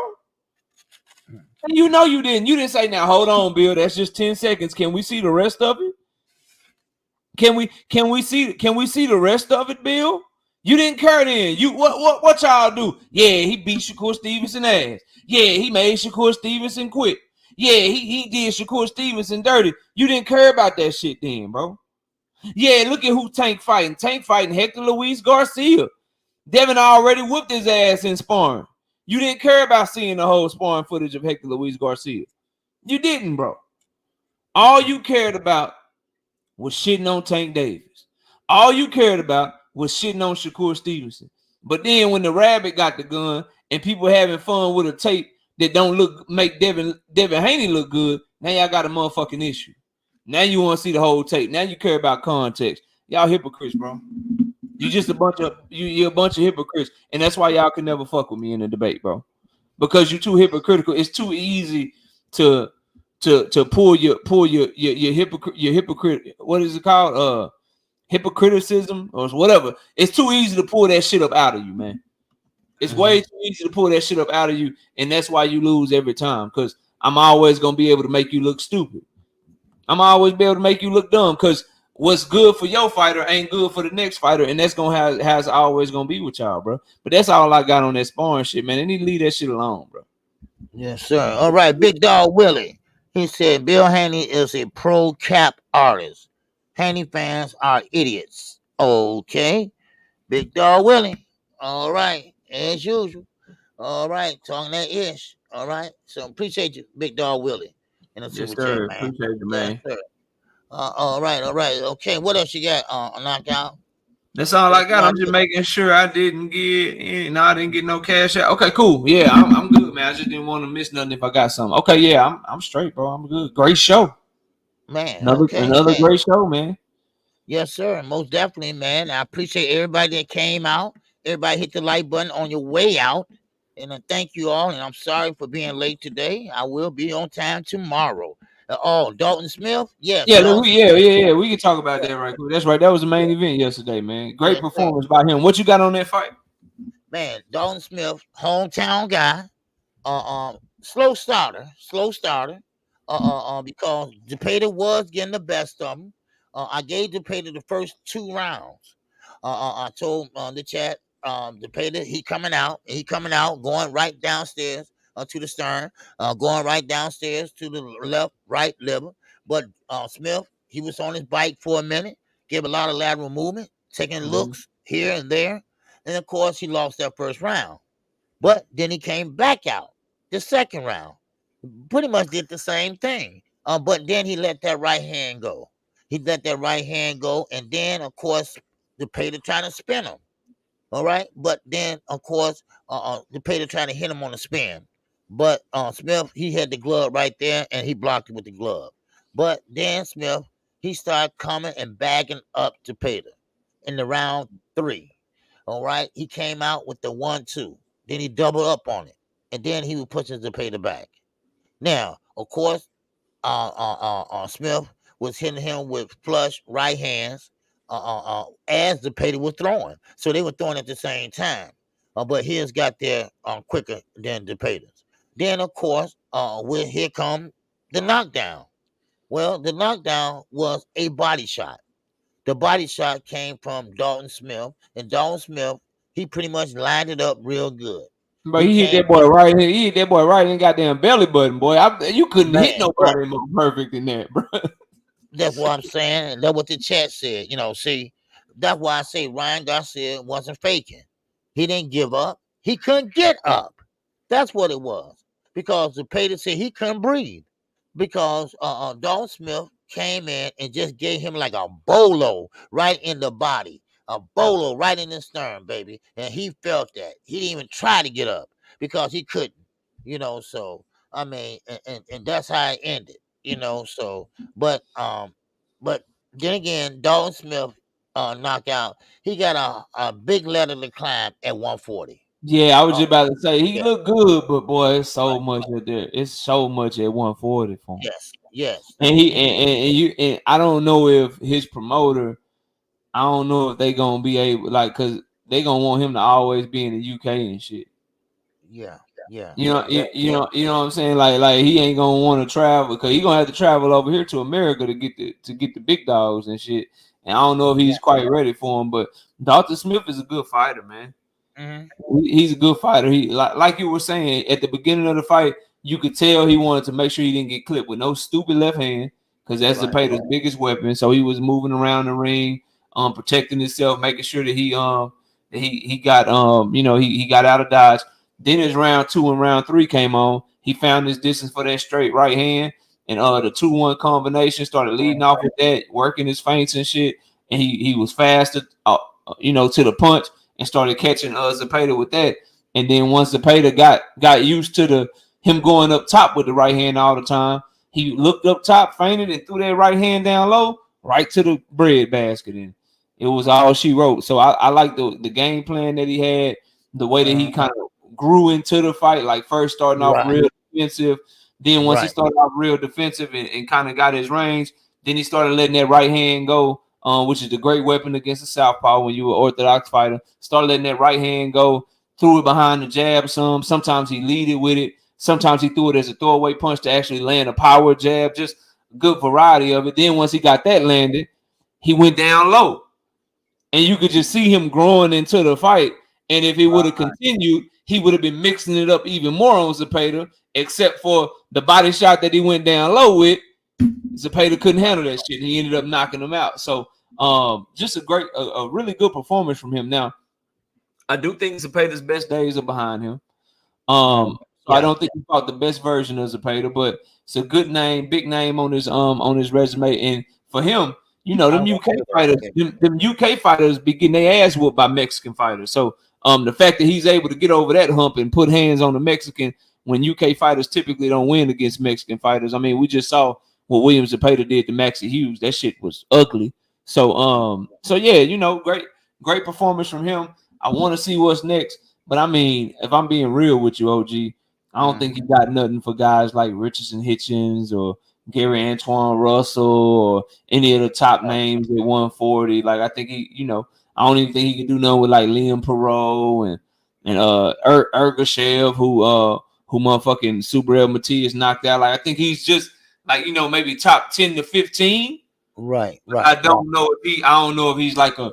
F: And you know you didn't. You didn't say, now hold on, Bill. That's just 10 seconds. Can we see the rest of it? Can we see the rest of it, Bill? You didn't care then. You what y'all do? Yeah, he beat Shakur Stevenson ass. Yeah, he made Shakur Stevenson quit. Yeah, he did Shakur Stevenson dirty. You didn't care about that shit then, bro. Yeah, look at who Tank fighting. Tank fighting Hector Luis Garcia. Devin already whooped his ass in sparring. You didn't care about seeing the whole sparring footage of Hector Luis Garcia. You didn't, bro. All you cared about was shitting on Tank Davis. All you cared about was shitting on Shakur Stevenson. But then when the rabbit got the gun and people having fun with a tape that don't make Devin Haney look good, now y'all got a motherfucking issue. Now you want to see the whole tape. Now you care about context. Y'all hypocrites, bro. You just a bunch of hypocrites, and that's why y'all can never fuck with me in a debate, bro. Because you're too hypocritical. It's too easy to pull your hypocrite. What is it called? Hypocriticism or whatever. It's too easy to pull that shit up out of you, man. It's way too easy to pull that shit up out of you, and that's why you lose every time. Because I'm always gonna be able to make you look stupid. I'm always be able to make you look dumb. Because what's good for your fighter ain't good for the next fighter, and that's gonna has always gonna be with y'all, bro. But that's all I got on that sparring shit, man. They need to leave that shit alone, bro.
A: Yes, sir. All right, Big Dog Willie. He said Bill Haney is a pro-cap artist. Haney fans are idiots. Okay. Big Dog Willie. All right. As usual. All right. Talking that ish. All right. So appreciate you, Big Dog Willie. And
F: Yes, sir. Appreciate you, man.
A: Yes, sir. All right. Okay. What else you got? Knockout.
F: That's all I got. I'm just making sure I didn't get no cash out. Okay, cool. Yeah, I'm good, man. I just didn't want to miss nothing if I got something. Okay, yeah, I'm straight, bro. I'm good. Great show,
A: man.
F: Another great show, man.
A: Yes, sir. Most definitely, man. I appreciate everybody that came out. Everybody hit the like button on your way out. And thank you all. And I'm sorry for being late today. I will be on time tomorrow. Dalton Smith? Yes.
F: Yeah. We can talk about that right quick. That's right. That was the main event yesterday, man. Great performance by him. What you got on that fight?
A: Man, Dalton Smith, hometown guy. Slow starter. Because DePater was getting the best of him. I gave DePater the first 2 rounds. I told the chat, DePater, he coming out, going right downstairs to the stern, going right downstairs to the left, right liver. But Smith, he was on his bike for a minute, gave a lot of lateral movement, taking looks here and there. And of course, he lost that first round. But then he came back out the second round. Pretty much did the same thing. But then he let that right hand go. And then, of course, DePater trying to spin him. All right. But then, of course, DePater trying to hit him on the spin. But Smith, he had the glove right there, and he blocked it with the glove. But then Smith, he started coming and bagging up DePater in the round 3. All right. He came out with the 1-2. Then he doubled up on it. And then he would push DePater back. Now, of course, Smith was hitting him with flush right hands as DePater was throwing. So they were throwing at the same time. But his got there quicker than DePater's. Then, of course, here come the knockdown. Well, the knockdown was a body shot. The body shot came from Dalton Smith. And Dalton Smith, he pretty much lined it up real good.
F: But he hit that boy right. He hit that boy right in goddamn belly button, boy. You couldn't hit nobody more perfect than that, bro.
A: That's what I'm saying. And that's what the chat said. See, that's why I say Ryan Garcia wasn't faking. He didn't give up. He couldn't get up. That's what it was. Because the Zepeda said he couldn't breathe. Because Dalton Smith came in and just gave him like a bolo right in the body. A bolo right in the stern, baby. And he felt that. He didn't even try to get up because he couldn't. So I mean, and that's how it ended. So but then again, Dalton Smith knockout, he got a big letter to climb at 140.
F: Yeah, I was just about to say he
A: Yeah,
F: looked good, but boy, it's so
A: right.
F: much at there. It's so much at 140 for him.
A: Yes.
F: And he and I don't know if his promoter, I don't know if they gonna be able, like, cause they gonna want him to always be in the UK and shit.
A: Yeah.
F: You know what I'm saying? Like he ain't gonna want to travel because he gonna have to travel over here to America to get the big dogs and shit. And I don't know if he's quite ready for him, but Dalton Smith is a good fighter, man.
A: Mm-hmm.
F: He's a good fighter. He like you were saying at the beginning of the fight, you could tell he wanted to make sure he didn't get clipped with no stupid left hand because that's Zepeda's biggest weapon. So he was moving around the ring, protecting himself, making sure that he got he got out of dodge. Then as round 2 and round 3 came on, he found his distance for that straight right hand, and the 2-1 combination started leading off with that, working his feints and shit, and he was faster, to the punch, and started catching Zepeda with that. And then once Zepeda got used to him going up top with the right hand all the time, he looked up top, feinted, and threw that right hand down low, right to the bread basket, and it was all she wrote. So I like the game plan that he had, the way that he kind of grew into the fight, like first starting off real defensive. Then once he started off real defensive and kind of got his range, then he started letting that right hand go, which is the great weapon against the southpaw when you're an orthodox fighter. Started letting that right hand go, threw it behind the jab some. Sometimes he leaded with it. Sometimes he threw it as a throwaway punch to actually land a power jab, just a good variety of it. Then once he got that landed, he went down low. And you could just see him growing into the fight. And if he would have continued, he would have been mixing it up even more on Zepeda, except for the body shot that he went down low with. Zepeda couldn't handle that shit. He ended up knocking him out. So just a really good performance from him. Now, I do think Zepeda's best days are behind him. So I don't think he fought the best version of Zepeda, but it's a good name, big name on his resume. And for him, them UK fighters be getting their ass whooped by Mexican fighters. So the fact that he's able to get over that hump and put hands on the Mexican when UK fighters typically don't win against Mexican fighters. I mean, we just saw what William Zepeda did to Maxie Hughes. That shit was ugly. So yeah, great performance from him. I want to see what's next. But I mean, if I'm being real with you, OG, I don't think he got nothing for guys like Richardson Hitchens or Gary Antoine Russell or any of the top names at 140. Like, I think I don't even think he can do nothing with like Liam Perot and Ergashev, who motherfucking Subriel Matias knocked out. Like, I think he's just like, maybe top 10 to 15.
A: Right.
F: I don't know if he's like a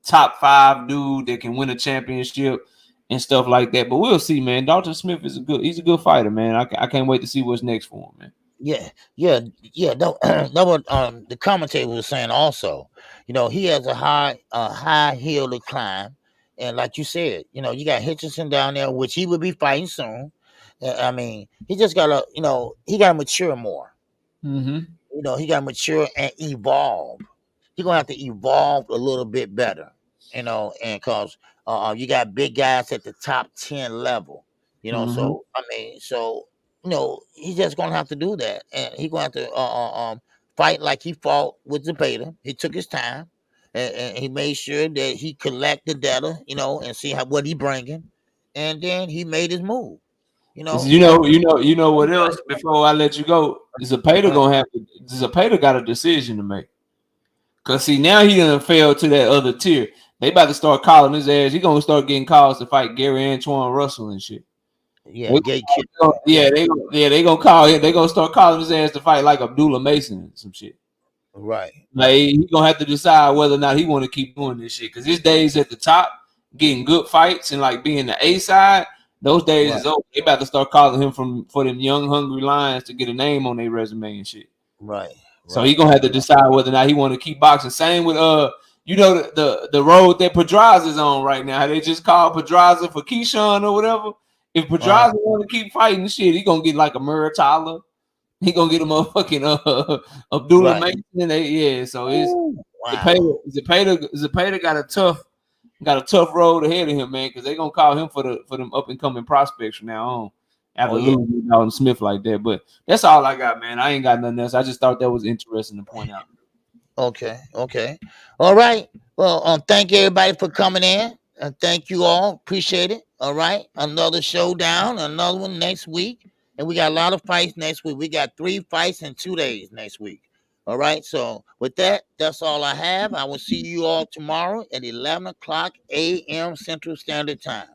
F: top 5 dude that can win a championship and stuff like that. But we'll see, man. Dalton Smith is he's a good fighter, man. I can't wait to see what's next for him, man.
A: Yeah. That what the commentator was saying also. He has a high hill to climb, and like you said, you got Hitchison down there, which he will be fighting soon. I mean, he just gotta, he gotta mature more.
F: Mm-hmm.
A: He gotta mature and evolve. He's gonna have to evolve a little bit better, and because you got big guys at the top 10 level, So I mean, he's just gonna have to do that, and he's gonna have to fight like he fought with Zepeda. He took his time, and he made sure that he collected data, and see what he bringing, and then he made his move.
F: You know what else? Before I let you go, Zepeda got a decision to make. Cause see, now he done fell to that other tier. They about to start calling his ass. He gonna start getting calls to fight Gary Antoine Russell and shit.
A: Yeah,
F: they gonna call him. They gonna start calling his ass to fight like Abdullah Mason and some shit.
A: Right.
F: Like, he gonna have to decide whether or not he want to keep doing this shit. Cause his days at the top, getting good fights and like being the A side, those days is over. They about to start calling him for them young hungry lions to get a name on their resume and shit.
A: Right.
F: So he gonna have to decide whether or not he want to keep boxing. Same with you know the road that Pedraza's on right now. They just called Pedraza for Keyshawn or whatever. If Pedraza want to keep fighting shit, he gonna get like a Muratalla. He gonna get a motherfucking Abdullah Mason. So Zepeda got a tough road ahead of him, man, because they're gonna call him for them up and coming prospects from now on. After losing Dalton Smith like that. But that's all I got, man. I ain't got nothing else. I just thought that was interesting to point out.
A: Okay. All right. Well, thank everybody for coming in. And thank you all. Appreciate it. All right. Another showdown, another one next week. And we got a lot of fights next week. We got 3 fights in 2 days next week. All right. So with that, that's all I have. I will see you all tomorrow at 11 o'clock a.m. Central Standard Time.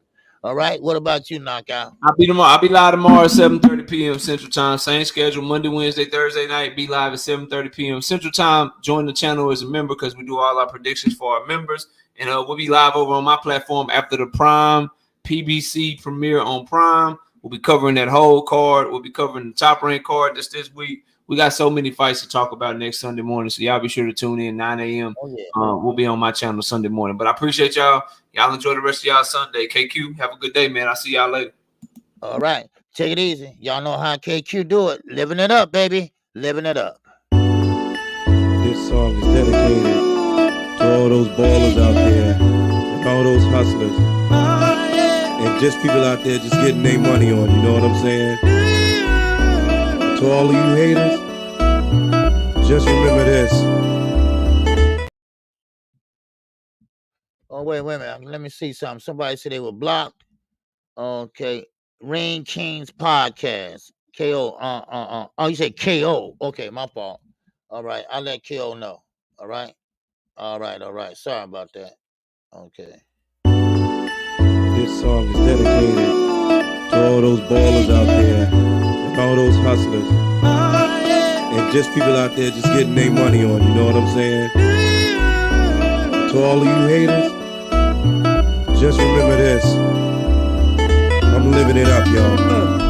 A: All right. What about you, Knockout?
F: I'll be live tomorrow at 7:30 p.m. Central Time. Same schedule, Monday, Wednesday, Thursday night. Be live at 7:30 p.m. Central Time. Join the channel as a member because we do all our predictions for our members. And we'll be live over on my platform after the Prime PBC premiere on Prime. We'll be covering that whole card. We'll be covering the top rank card this week. We got so many fights to talk about next Sunday morning. So y'all be sure to tune in 9 a.m. We'll be on my channel Sunday morning. But I appreciate y'all. Y'all enjoy the rest of y'all Sunday. KQ, have a good day, man. I'll see y'all later.
A: All right. Take it easy. Y'all know how KQ do it. Living it up, baby. Living it up.
G: This song is dedicated to all those ballers out there and all those hustlers. And just people out there just getting their money on, you know what I'm saying? To all of you haters, just remember this.
A: Oh, wait a minute. Let me see something. Somebody said they were blocked. Okay. Rain King's podcast. KO. Oh, you said KO. Okay, my fault. All right. I'll let KO know. All right. All right. Sorry about that. Okay.
G: This song is dedicated to all those ballers out there and all those hustlers. And just people out there just getting their money on, you know what I'm saying? To all of you haters, just remember this. I'm living it up, y'all.